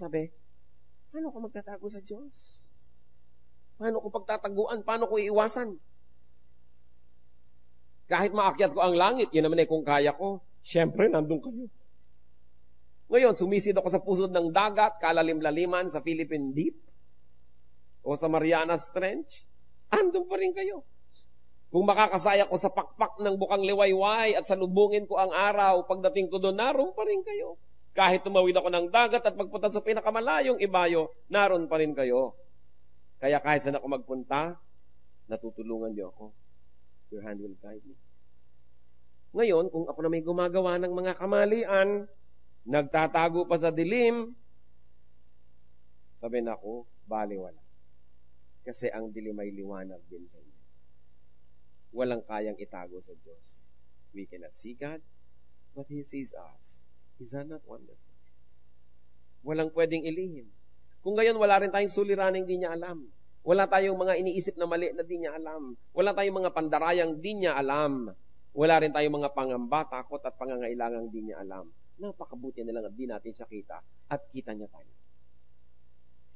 Sabi, paano ko magtatago sa Diyos? Paano ko pagtataguan? Paano ko iiwasan? Kahit maakyat ko ang langit, yun naman kung kaya ko, syempre, nandun kayo. Ngayon, sumisid ako sa pusod ng dagat, kalalim-laliman sa Philippine Deep, o sa Marianas Trench, andun pa rin kayo. Kung makakasaya ko sa pakpak ng bukang liwayway at salubungin ko ang araw, pagdating ko doon, naroon pa rin kayo. Kahit tumawid ako ng dagat at magpunta sa pinakamalayong ibayo, naroon pa rin kayo. Kaya kahit saan ako magpunta, natutulungan niyo ako. Your hand will guide me. Ngayon, kung ako na may gumagawa ng mga kamalian, nagtatago pa sa dilim, sabi na ako, baliwala. Kasi ang dilim ay liwanag din sa inyo. Walang kayang itago sa Diyos. We cannot see God, but He sees us. Is that not wonderful? Walang pwedeng ilihim. Kung gayon, wala rin tayong suliraning di niya alam. Wala tayong mga iniisip na mali na di niya alam. Wala tayong mga pandarayang di niya alam. Wala rin tayong mga pangamba, takot at pangangailangang di niya alam. Napakabuti na lang at di natin siya kita at kita niya tayo.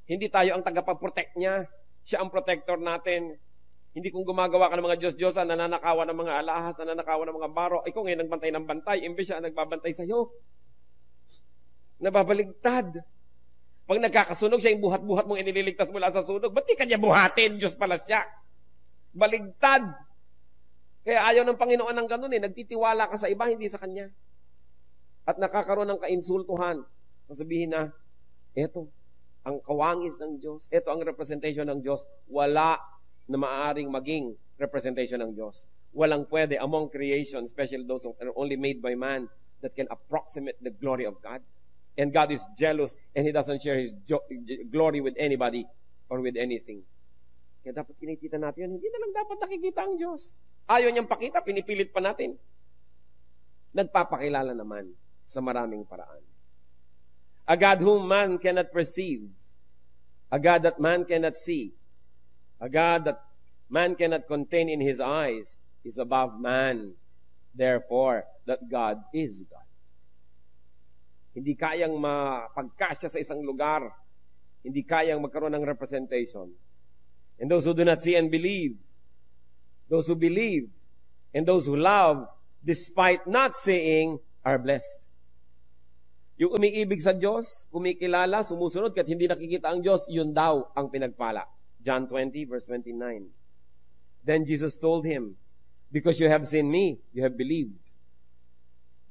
Hindi tayo ang tagapag-protect niya. Siya ang protector natin. Hindi kung gumagawa ka ng mga Diyos-Diyosan, nananakawan ng mga alahas, nananakawan ng mga baro, ikaw ngayon nagbantay ng bantay, imbes siya ang nagbabantay sa'yo. Nababaligtad. Pag nagkakasunog, siya yung buhat-buhat mong inililigtas mula sa sunog. Ba't di kanya buhatin? Diyos pala siya. Baligtad. Kaya ayaw ng Panginoon ng ganun eh. Nagtitiwala ka sa iba, hindi sa Kanya. at nakakaroon ng kainsultuhan. Sabihin na, eto, ang kawangis ng Diyos, eto ang representation ng Diyos, wala na maaaring maging representation ng Diyos. Walang pwede among creation, especially those who are only made by man, that can approximate the glory of God. And God is jealous and He doesn't share His glory with anybody or with anything. Kaya dapat kinikita natin yun. Hindi na lang dapat nakikita ang Diyos. Ayaw niyang pakita, pinipilit pa natin. Nagpapakilala naman sa maraming paraan. A God whom man cannot perceive. A God that man cannot see. A God that man cannot contain in His eyes is above man. Therefore, that God is God. Hindi kayang mapagkasya sa isang lugar. Hindi kayang magkaroon ng representation. And those who do not see and believe, those who believe, and those who love, despite not seeing, are blessed. Yung umiibig sa Diyos, kumikilala, sumusunod, kahit hindi nakikita ang Diyos, yun daw ang pinagpala. John 20, verse 29. Then Jesus told him, because you have seen me, you have believed.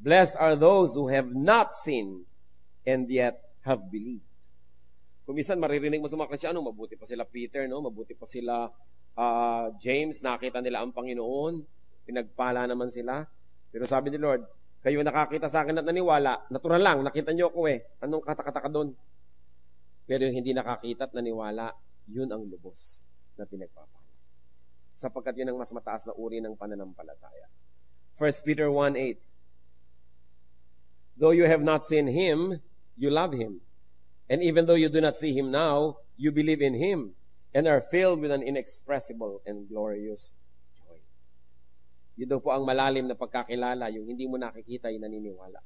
Blessed are those who have not seen and yet have believed. Kung minsan maririnig mo sa mga Kristyano, mabuti pa sila Peter, no? Mabuti pa sila James, nakita nila ang Panginoon, pinagpala naman sila. Pero sabi ni Lord, kayo nakakita sa akin at naniwala, natural lang, nakita niyo ako eh. Anong katakataka doon? Pero yung hindi nakakita at naniwala, yun ang lubos na pinagpapala. Sapagkat yun ang mas mataas na uri ng pananampalataya. 1 Peter 1:8. Though you have not seen Him, you love Him. And even though you do not see Him now, you believe in Him and are filled with an inexpressible and glorious joy. Yun daw po ang malalim na pagkakilala, yung hindi mo nakikita, yung naniniwala.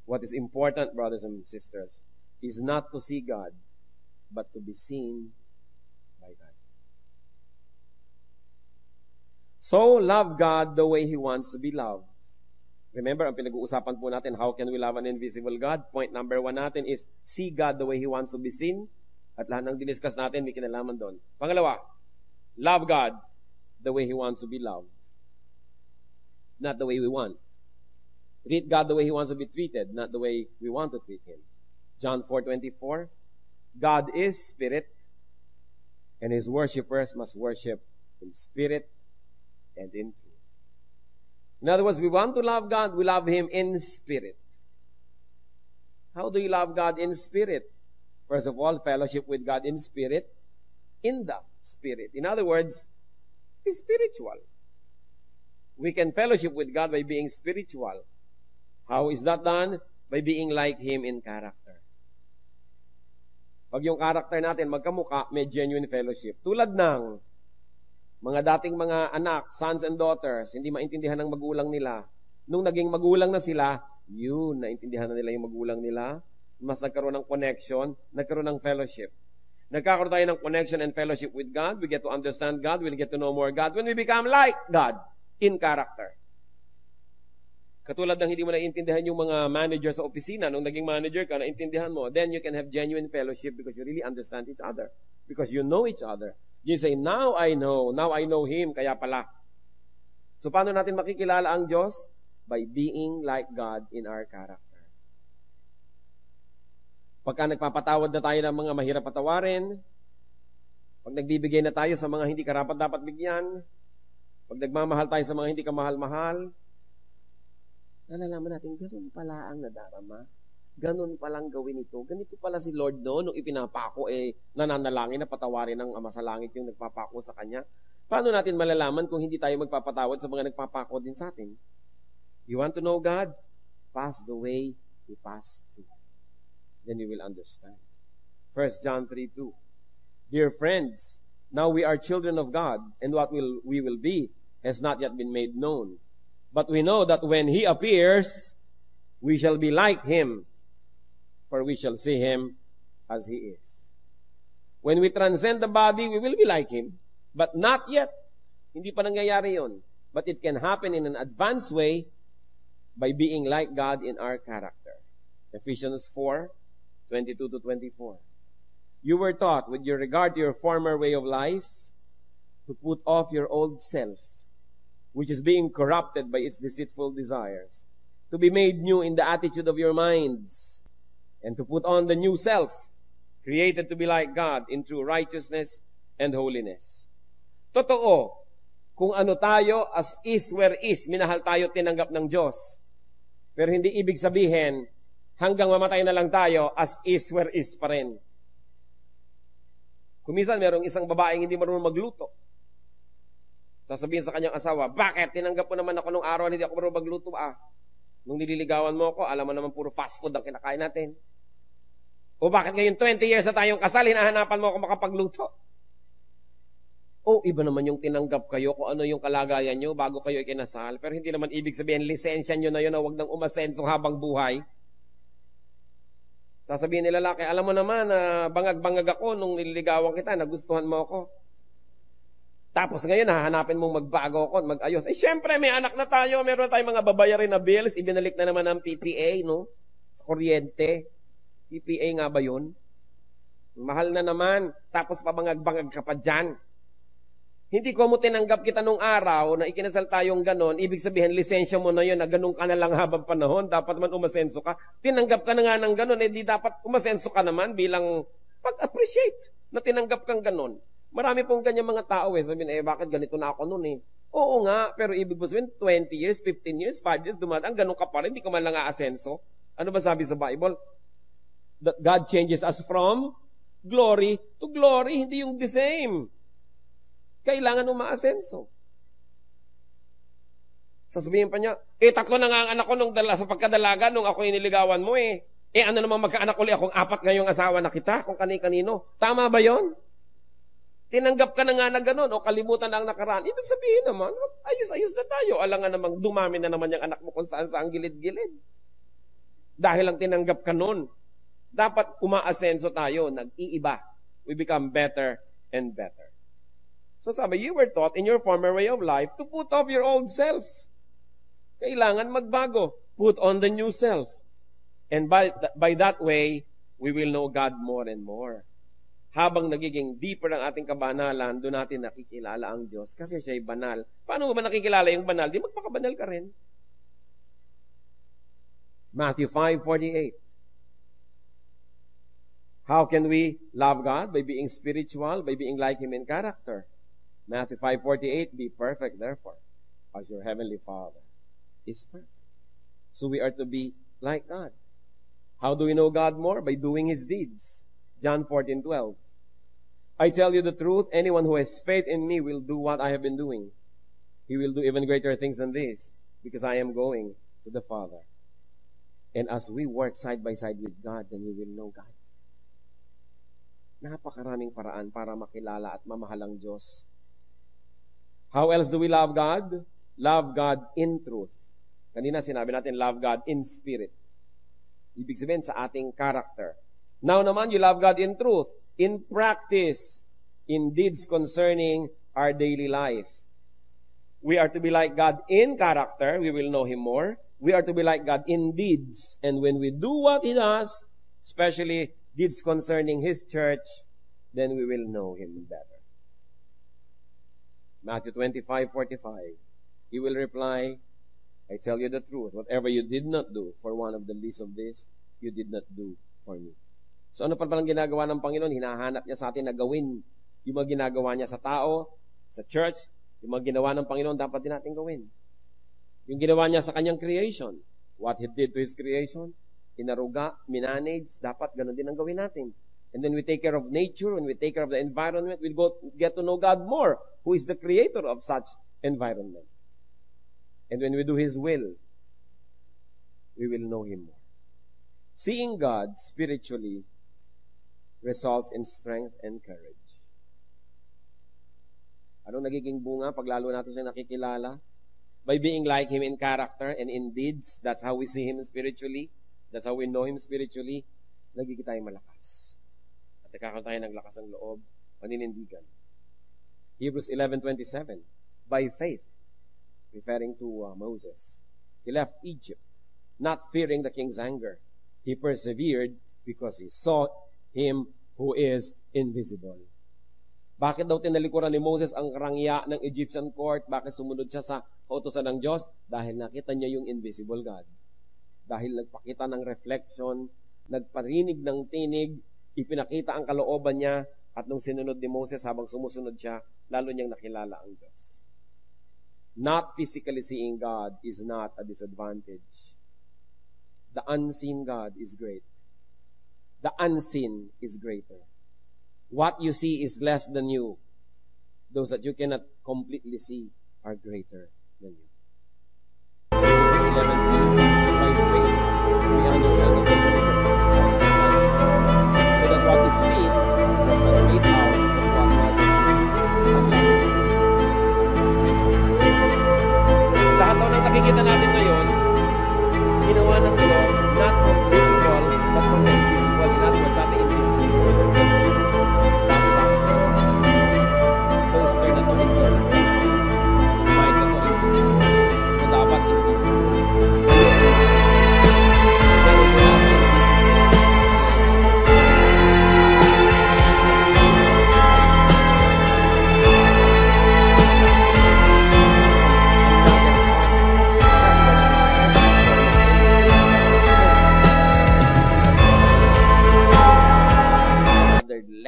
What is important, brothers and sisters, is not to see God, but to be seen by God. So, love God the way He wants to be loved. Remember, ang pinag-uusapan po natin, how can we love an invisible God? Point number 1 natin is, see God the way He wants to be seen. At lahat ng diniscuss natin, may kinalaman doon. Pangalawa, love God the way He wants to be loved. Not the way we want. Treat God the way He wants to be treated, not the way we want to treat Him. John 4:24, God is spirit, and His worshipers must worship in spirit and in truth. In other words, we want to love God, we love Him in spirit. How do you love God in spirit? First of all, fellowship with God in spirit, in the spirit. In other words, be spiritual. We can fellowship with God by being spiritual. How is that done? By being like Him in character. Pag yung character natin magkamukha, may genuine fellowship. Tulad ng mga dating mga anak, sons and daughters, hindi maintindihan ng magulang nila. Nung naging magulang na sila, yun, naintindihan na nila yung magulang nila. Mas nagkaroon ng connection, nagkaroon ng fellowship. Nagkakaroon tayo ng connection and fellowship with God. We get to understand God. We'll get to know more God when we become like God in character. Katulad ng hindi mo naiintindihan yung mga manager sa opisina, nung naging manager ka, naintindihan mo, then you can have genuine fellowship because you really understand each other. Because you know each other. You say, now I know Him, kaya pala. So, paano natin makikilala ang Diyos? By being like God in our character. Pagka nagpapatawad na tayo ng mga mahirap patawarin, pag nagbibigay na tayo sa mga hindi karapat-dapat bigyan, pag nagmamahal tayo sa mga hindi kamahal-mahal, nalalaman natin, ganun pala ang nadarama. Ganun palang gawin ito. Ganito pala si Lord noon, nung ipinapako, nananalangin na patawarin ng Ama sa Langit yung nagpapako sa Kanya. Paano natin malalaman kung hindi tayo magpapatawad sa mga nagpapako din sa atin? You want to know God? Pass the way He passed through. Then you will understand. 1 John 3:2. Dear friends, now we are children of God, and what we will be has not yet been made known. But we know that when He appears, we shall be like Him, for we shall see Him as He is. When we transcend the body, we will be like Him, but not yet. Hindi pa nangyayari yun. But it can happen in an advanced way by being like God in our character. Ephesians 4:22-24. You were taught, with your regard to your former way of life, to put off your old self, which is being corrupted by its deceitful desires, to be made new in the attitude of your minds, and to put on the new self, created to be like God in true righteousness and holiness. Totoo, kung ano tayo, as is where is, minahal tayo, tinanggap ng Diyos. Pero hindi ibig sabihin, hanggang mamatay na lang tayo, as is where is pa rin. Kung minsan, merong isang babaeng hindi marunong magluto. Sasabihin sa kanyang asawa, bakit? Tinanggap ko naman ako nung araw, hindi ako marunong magluto. Nung nililigawan mo ako, alam mo naman puro fast food ang kinakain natin. O bakit ngayon 20 years na tayong kasal, hinahanapan mo ako makapagluto? O iba naman yung tinanggap kayo kung ano yung kalagayan nyo bago kayo ikinasal. Pero hindi naman ibig sabihin, lisensya nyo na yun na huwag nang umasenso habang buhay. Sasabihin ni lalaki, alam mo naman na bangag-bangag ako nung nililigawan kita, nagustuhan mo ako. Tapos ngayon, hahanapin mong magbago ako, mag-ayos. Syempre, may anak na tayo, meron tayong mga babayarin na bills, ibinalik na naman ng PPA, no? Sa kuryente. PPA nga ba yun? Mahal na naman, tapos pabangag-bangag ka pa dyan. Hindi ko mo tinanggap kita nung araw na ikinasal tayong ganon, ibig sabihin, lisensya mo na yun, na ganon ka na lang habang panahon, dapat man umasenso ka. Tinanggap ka na nga ng ganon, di dapat umasenso ka naman bilang pag-appreciate na tinanggap kang ganon. Marami pong ganyan mga tao sabihin, bakit ganito na ako noon Oo nga, pero ibig sabihin, 20 years, 15 years, 5 years, dumadaan, ganon ka pa rin, di ka man lang aasenso. Ano ba sabi sa Bible? That God changes us from glory to glory, hindi yung the same. Kailangan umaasenso. Sasabihin pa niya, tatlo na nga ang anak ko sa pagkadalaga nung ako iniligawan mo ano naman magkaanak uli akong 4 ngayong asawa na kita, kung kani-kanino. Tama ba yon? Tinanggap ka na nga na gano'n o kalimutan na ang nakaraan. Ibig sabihin naman, ayos-ayos na tayo. Alangan namang dumami na naman yung anak mo kung saan-saan gilid-gilid. Dahil lang tinanggap ka nun. Dapat umaasenso tayo, nag-iiba. We become better and better. So sabi, you were taught in your former way of life to put off your old self. Kailangan magbago. Put on the new self. And by that way, we will know God more and more. Habang nagiging deeper ang ating kabanalan, doon natin nakikilala ang Diyos kasi siya'y banal. Paano mo ba nakikilala yung banal? Di magpakabanal ka rin. Matthew 5:48. How can we love God? By being spiritual, by being like Him in character. Matthew 5:48, be perfect, therefore, as your heavenly Father is perfect. So we are to be like God. How do we know God more? By doing His deeds. John 14:12. I tell you the truth, anyone who has faith in me will do what I have been doing. He will do even greater things than this, because I am going to the Father. And as we work side by side with God, then we will know God. Napakaraming paraan para makilala at mamahal ang Diyos. How else do we love God? Love God in truth. Kanina sinabi natin, love God in spirit. Ibig sabihin sa ating character. Now naman, you love God in truth, in practice, in deeds concerning our daily life. We are to be like God in character, we will know Him more. We are to be like God in deeds. And when we do what He does, especially deeds concerning His church, then we will know Him better. Matthew 25:45. He will reply, I tell you the truth, whatever you did not do for one of the least of this, you did not do for me. So ano pa palang ginagawa ng Panginoon? Hinahanap niya sa atin na gawin yung mga ginagawa niya sa tao, sa church, yung mga ginawa ng Panginoon dapat din natin gawin. Yung ginawa niya sa kanyang creation, what He did to His creation, inaruga, minanage, dapat ganun din ang gawin natin. And then we take care of nature, when we take care of the environment, we get to know God more, who is the creator of such environment. And when we do His will, we will know Him more. Seeing God spiritually results in strength and courage. Anong nagiging bunga pag lalo natin siya nakikilala? By being like Him in character and in deeds, that's how we see Him spiritually. That's how we know Him spiritually. Nagiging tayo malakas. At nagkakaroon tayo ng lakas ng loob, paninindigan. Hebrews 11:27. By faith, referring to Moses, he left Egypt, not fearing the king's anger. He persevered because he sought Him who is invisible. Bakit daw tinalikuran ni Moses ang karangya ng Egyptian court? Bakit sumunod siya sa kautusan ng Diyos? Dahil nakita niya yung invisible God. dahil nagpakita ng reflection, nagparinig ng tinig, ipinakita ang kalooban niya, at nung sinunod ni Moses habang sumusunod siya, lalo niyang nakilala ang Diyos. Not physically seeing God is not a disadvantage. The unseen God is great. The unseen is greater. What you see is less than you. Those that you cannot completely see are greater than you. Verse 11, by faith, we understand the universe so that what is seen does not made out of what was invisible. Lahat ng nakikita natin ngayon, ginawa ng Diyos not from visible, but from the invisible. In other words, nothing invisible. Poster na ito invisible. Mind na ito invisible. Na dapat invisible. Pero glass na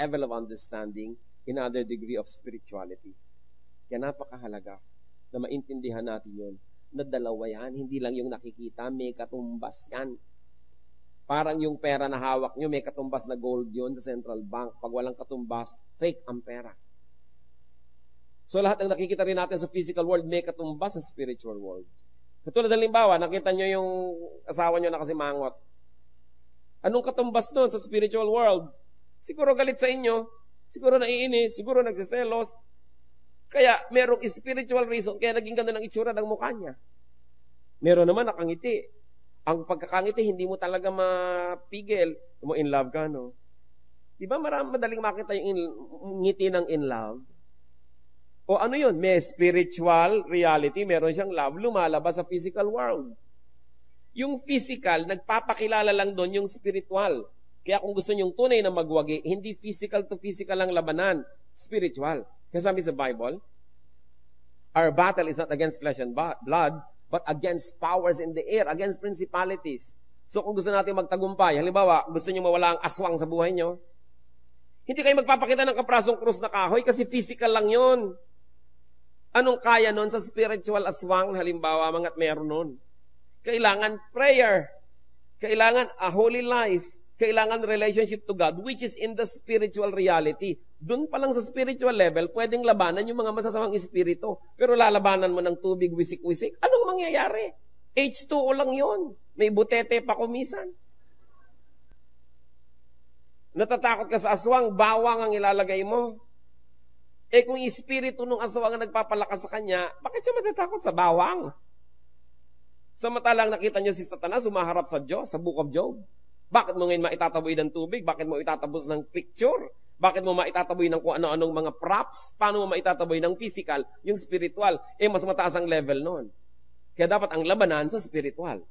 level of understanding, another degree of spirituality. Kaya napakahalaga na maintindihan natin yun, na dalawa yan, hindi lang yung nakikita, may katumbas yan. Parang yung pera na hawak nyo, may katumbas na gold yun sa central bank. Pag walang katumbas, fake ang pera. So lahat ng nakikita rin natin sa physical world, may katumbas sa spiritual world. Katulad ng limbawa, nakita nyo yung asawa nyo na kasi mangot. Anong katumbas doon sa spiritual world? Siguro galit sa inyo, siguro naiinis, siguro nagsiselos. Kaya merong spiritual reason kaya naging ganda ng itsura ng mukha niya. Meron naman nakangiti. Ang pagkakangiti, hindi mo talaga mapigil. Mo in love ka, no? Di ba madaling makita yung ngiti ng in love? O ano yun? May spiritual reality, meron siyang love, lumalabas sa physical world. Yung physical, nagpapakilala lang doon yung spiritual. Kaya kung gusto nyong tunay na magwagi, hindi physical to physical ang labanan, spiritual. Kasi sabi sa Bible, our battle is not against flesh and blood, but against powers in the air, against principalities. So kung gusto natin magtagumpay, halimbawa, gusto nyo mawala ang aswang sa buhay nyo, hindi kayo magpapakita ng kaprasong krus na kahoy kasi physical lang yon. Anong kaya nun sa spiritual aswang, halimbawa, mangat meron nun? Kailangan prayer. Kailangan a holy life. Kailangan relationship to God, which is in the spiritual reality. Doon pa lang sa spiritual level, pwedeng labanan yung mga masasamang espiritu. Pero lalabanan mo ng tubig, wisik-wisik, anong mangyayari? H2O lang yon. May butete pa kumisan. Natatakot ka sa aswang, bawang ang ilalagay mo. Eh kung espiritu ng aswang ang nagpapalakas sa kanya, bakit siya matatakot sa bawang? Samantalang nakita niyo si Satanas, sumaharap sa Diyos, sa Book of Job. Bakit mo ngayon maitataboy ng tubig? Bakit mo itatabos ng picture? Bakit mo maitataboy ng kung ano-anong mga props? Paano mo maitataboy ng physical? Yung spiritual, mas mataas ang level nun. Kaya dapat ang labanan sa spiritual.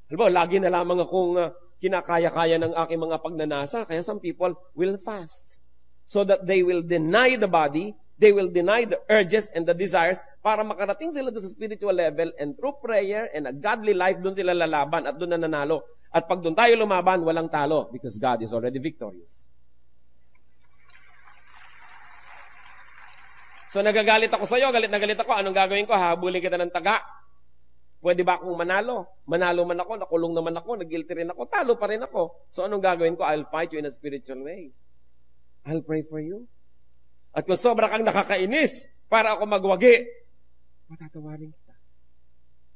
Halimbawa, lagi na lamang akong kinakaya-kaya ng aking mga pagnanasa, kaya some people will fast. So that they will deny the body, they will deny the urges and the desires para makarating sila doon sa spiritual level, and through prayer and a godly life, doon sila lalaban at doon na nanalo. At pag doon tayo lumaban, walang talo because God is already victorious. So nagagalit ako sa iyo, galit na galit ako, anong gagawin ko? Habulin kita ng taga. Pwede ba akong manalo? Manalo man ako, nakulong naman ako, nag-guilty rin ako, talo pa rin ako. So anong gagawin ko? I'll fight you in a spiritual way. I'll pray for you. At kung sobra kang nakakainis para ako magwagi, matatawarin kita.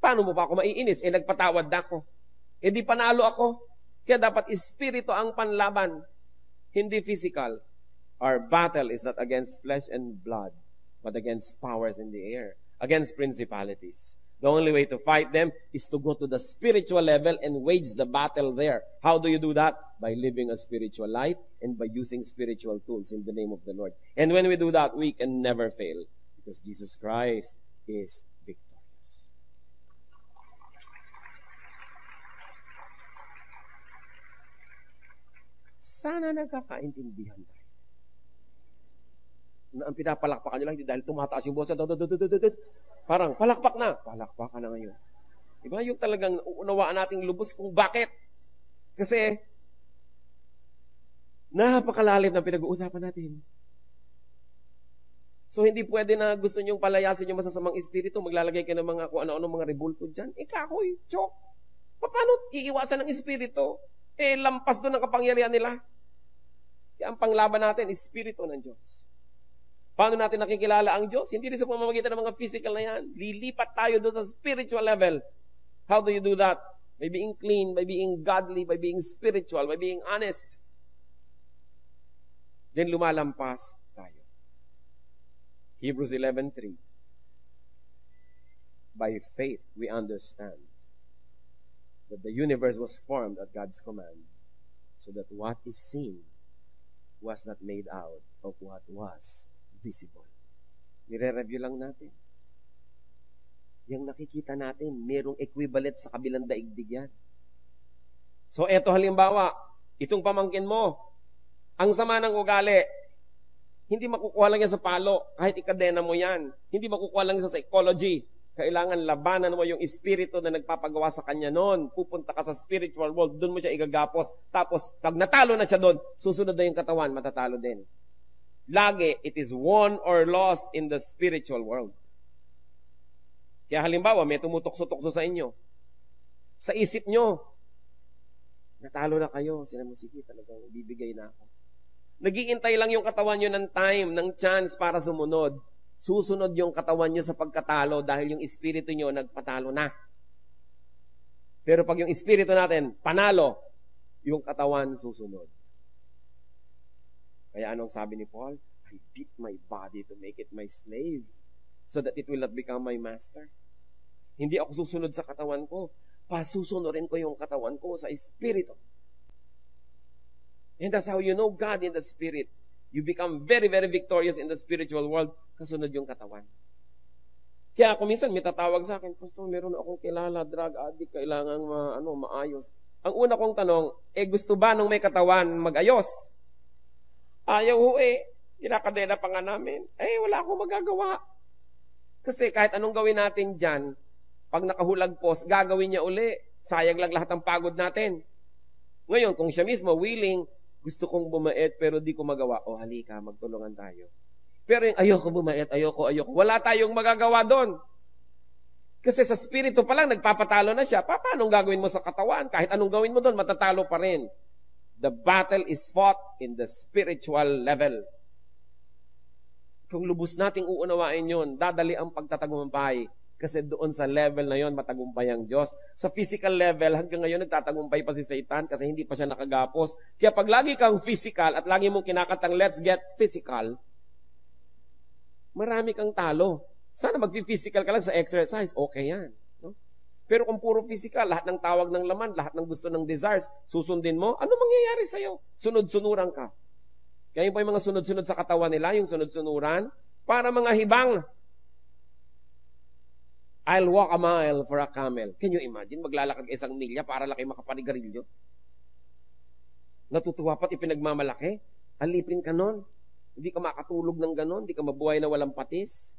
Paano mo pa ako maiinis? Nagpatawad na ako. Di panalo ako. Kaya dapat espiritu ang panlaban, hindi physical. Our battle is not against flesh and blood, but against powers in the air, against principalities. The only way to fight them is to go to the spiritual level and wage the battle there. How do you do that? By living a spiritual life and by using spiritual tools in the name of the Lord. And when we do that, we can never fail because Jesus Christ is victorious. Sana nagkakaintindihan tayo. Ang pinapalakpakan nyo lang, dahil tumataas yung bosa, parang palakpak na. Palakpak ka na ngayon. Diba? Yung talagang unawaan nating lubos kung bakit. Kasi, napakalalim na pinag-uusapan natin. So, hindi pwede na gusto nyong palayasin yung masasamang espiritu, maglalagay kayo ng mga kung ano-ano mga rebulto dyan. Kakoy, chok. Paano iiwasan ng espiritu? Lampas doon ang kapangyarihan nila. Kaya ang panglaban natin, espiritu ng Diyos. Paano natin nakikilala ang Diyos? Hindi rin sa pamamagitan ng mga physical na yan. Lilipat tayo doon sa spiritual level. How do you do that? By being clean, by being godly, by being spiritual, by being honest. Then lumalampas tayo. Hebrews 11:3. By faith, we understand that the universe was formed at God's command, so that what is seen was not made out of what was visible. Nire-review lang natin. Yung nakikita natin, merong equivalent sa kabilang daigdig yan. So, eto halimbawa, itong pamangkin mo, ang sama ng ugali, hindi makukuha lang yan sa palo, kahit ikadena mo yan. Hindi makukuha lang yan sa psychology. Kailangan labanan mo yung espiritu na nagpapagawa sa kanya noon. Pupunta ka sa spiritual world, doon mo siya igagapos. Tapos, pag natalo na siya doon, susunod na yung katawan, matatalo din. Lagi, it is won or lost in the spiritual world. Kaya halimbawa, may tumutukso-tukso sa inyo. Sa isip nyo, natalo na kayo. Sinabi mo, sige, talagang bibigay na ako. Nagiintay lang yung katawan nyo ng time, ng chance para sumunod. Susunod yung katawan nyo sa pagkatalo dahil yung espiritu nyo nagpatalo na. Pero pag yung espiritu natin, panalo, yung katawan susunod. Kaya anong sabi ni Paul? I beat my body to make it my slave so that it will not become my master. Hindi ako susunod sa katawan ko. Pasusunurin ko yung katawan ko sa espiritu. And that's how you know God in the spirit. You become very, very victorious in the spiritual world. Kasunod yung katawan. Kaya ako minsan may tatawag sa akin, Pastor, meron akong kilala, drug addict, kailangan maayos. Ang una kong tanong, gusto ba nung may katawan magayos? Ayaw ho kinakadena pa nga namin. Wala akong magagawa. Kasi kahit anong gawin natin dyan, pag nakahulagpos, gagawin niya uli. Sayang lang lahat ng pagod natin. Ngayon, kung siya mismo willing, gusto kong bumait pero di ko magawa. Halika, magtulungan tayo. Pero yung ayoko bumait, ayoko. Wala tayong magagawa doon. Kasi sa spirito pa lang, nagpapatalo na siya. Paano gagawin mo sa katawan? Kahit anong gawin mo doon, matatalo pa rin. The battle is fought in the spiritual level. Kung lubos nating uunawain yun, dadali ang pagtatagumpay. Kasi doon sa level na yon matagumpay ang Diyos. Sa physical level, hanggang ngayon nagtatagumpay pa si Satan kasi hindi pa siya nakagapos. Kaya pag lagi kang physical at lagi mong kinakatang let's get physical, marami kang talo. Sana mag-physical ka lang sa exercise, okay yan. No? Pero kung puro physical, lahat ng tawag ng laman, lahat ng gusto ng desires, susundin mo, ano mangyayari sa'yo? Sunod-sunuran ka. Kaya yung pa yung mga sunod-sunod sa katawan nila, yung sunod-sunuran, para mga hibang. I'll walk a mile for a camel. Can you imagine? Maglalakad ka 1 milya para lang kayo makapanigarilyo. Natutuwa pa't ipinagmamalaki. Alipin ka nun. Hindi ka makatulog ng ganon. Hindi ka mabuhay na walang patis.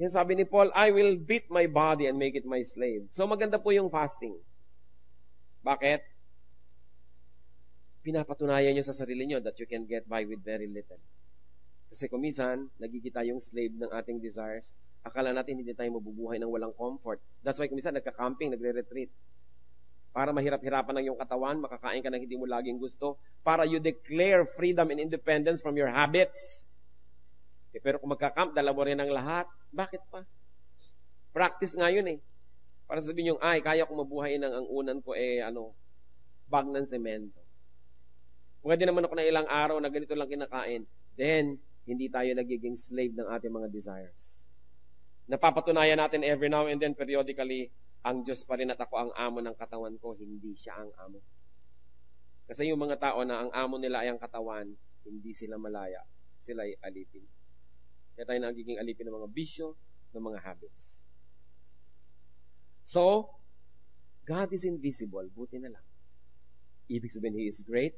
Kaya sabi ni Paul, I will beat my body and make it my slave. So maganda po yung fasting. Bakit? Pinapatunayan nyo sa sarili nyo that you can get by with very little. Kasi kung minsan, nagigita yung slave ng ating desires, akala natin hindi tayo mabubuhay ng walang comfort. That's why kung minsan nagka-camping, nagre-retreat. Para mahirap-hirapan ng iyong katawan, makakain ka ng hindi mo laging gusto, para you declare freedom and independence from your habits. Pero kung magka-camp, dala mo rin ang lahat. Bakit pa? Practice nga yun Para sabihin yung, kaya kong mabuhay ng ang unan ko bag ng semento. Pwede naman ako na ilang araw na ganito lang kinakain. Then, hindi tayo nagiging slave ng ating mga desires. Napapatunayan natin every now and then, periodically, ang Diyos pa rin at ako ang amo ng katawan ko, hindi siya ang amo. Kasi yung mga tao na ang amo nila ay ang katawan, hindi sila malaya. Sila ay alipin. Kaya tayo nagiging alipin ng mga bisyo, ng mga habits. So, God is invisible. Buti na lang. Ibig sabihin, He is great.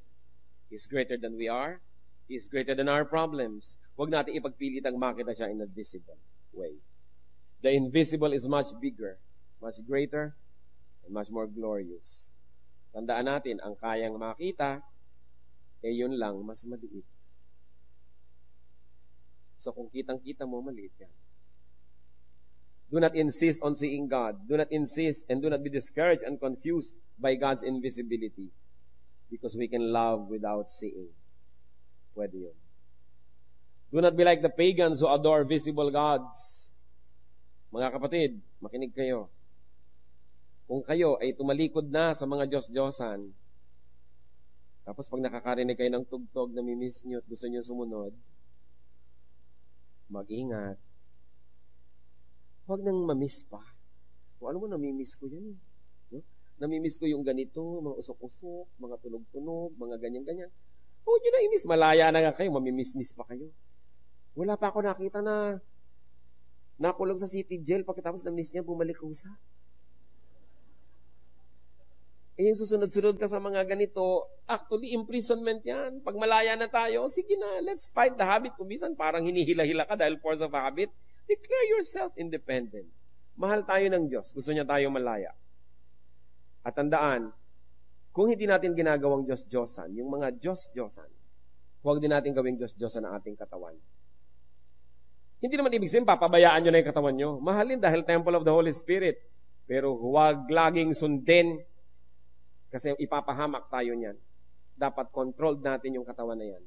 He is greater than we are. He is greater than our problems. Huwag natin ipagpilitang makita siya in a visible way. The invisible is much bigger much greater, and much more glorious. Tandaan natin, ang kayang makita, yun lang, mas maliit. So kung kitang-kita mo, maliit yan. Do not insist on seeing God. Do not insist and do not be discouraged and confused by God's invisibility. Because we can love without seeing. Pwede yun. Do not be like the pagans who adore visible gods. Mga kapatid, makinig kayo. Kung kayo ay tumalikod na sa mga Diyos-Diyosan, tapos pag nakakarinig kayo ng tugtog na mimiss nyo at gusto nyo sumunod, mag-ingat. Huwag nang mamiss pa. Kung ano mo, namimiss ko yan. No? Namimiss ko yung ganito, mga usok-usok, mga tunog-tunog, mga ganyan-ganyan. Huwag nyo na imiss. Malaya na nga kayo, mamimiss-miss pa kayo. Wala pa ako nakita na nakulong sa city jail, pagkatapos na-miss niya, bumalik usa. Yung susunod-sunod ka sa mga ganito, actually, imprisonment yan. Pag malaya na tayo, sige na, let's fight the habit. Kung minsan, parang hinihila-hila ka dahil force of habit. Declare yourself independent. Mahal tayo ng Diyos. Gusto niya tayo malaya. At tandaan, kung hindi natin ginagawang Diyos-Diyosan, yung mga Diyos-Diyosan, huwag din natin gawing Diyos-Diyosan ang ating katawan. Hindi naman ibig sabihin, papabayaan nyo na yung katawan nyo. Mahalin dahil temple of the Holy Spirit. Pero huwag laging sundin kasi ipapahamak tayo niyan. Dapat controlled natin yung katawan na yan.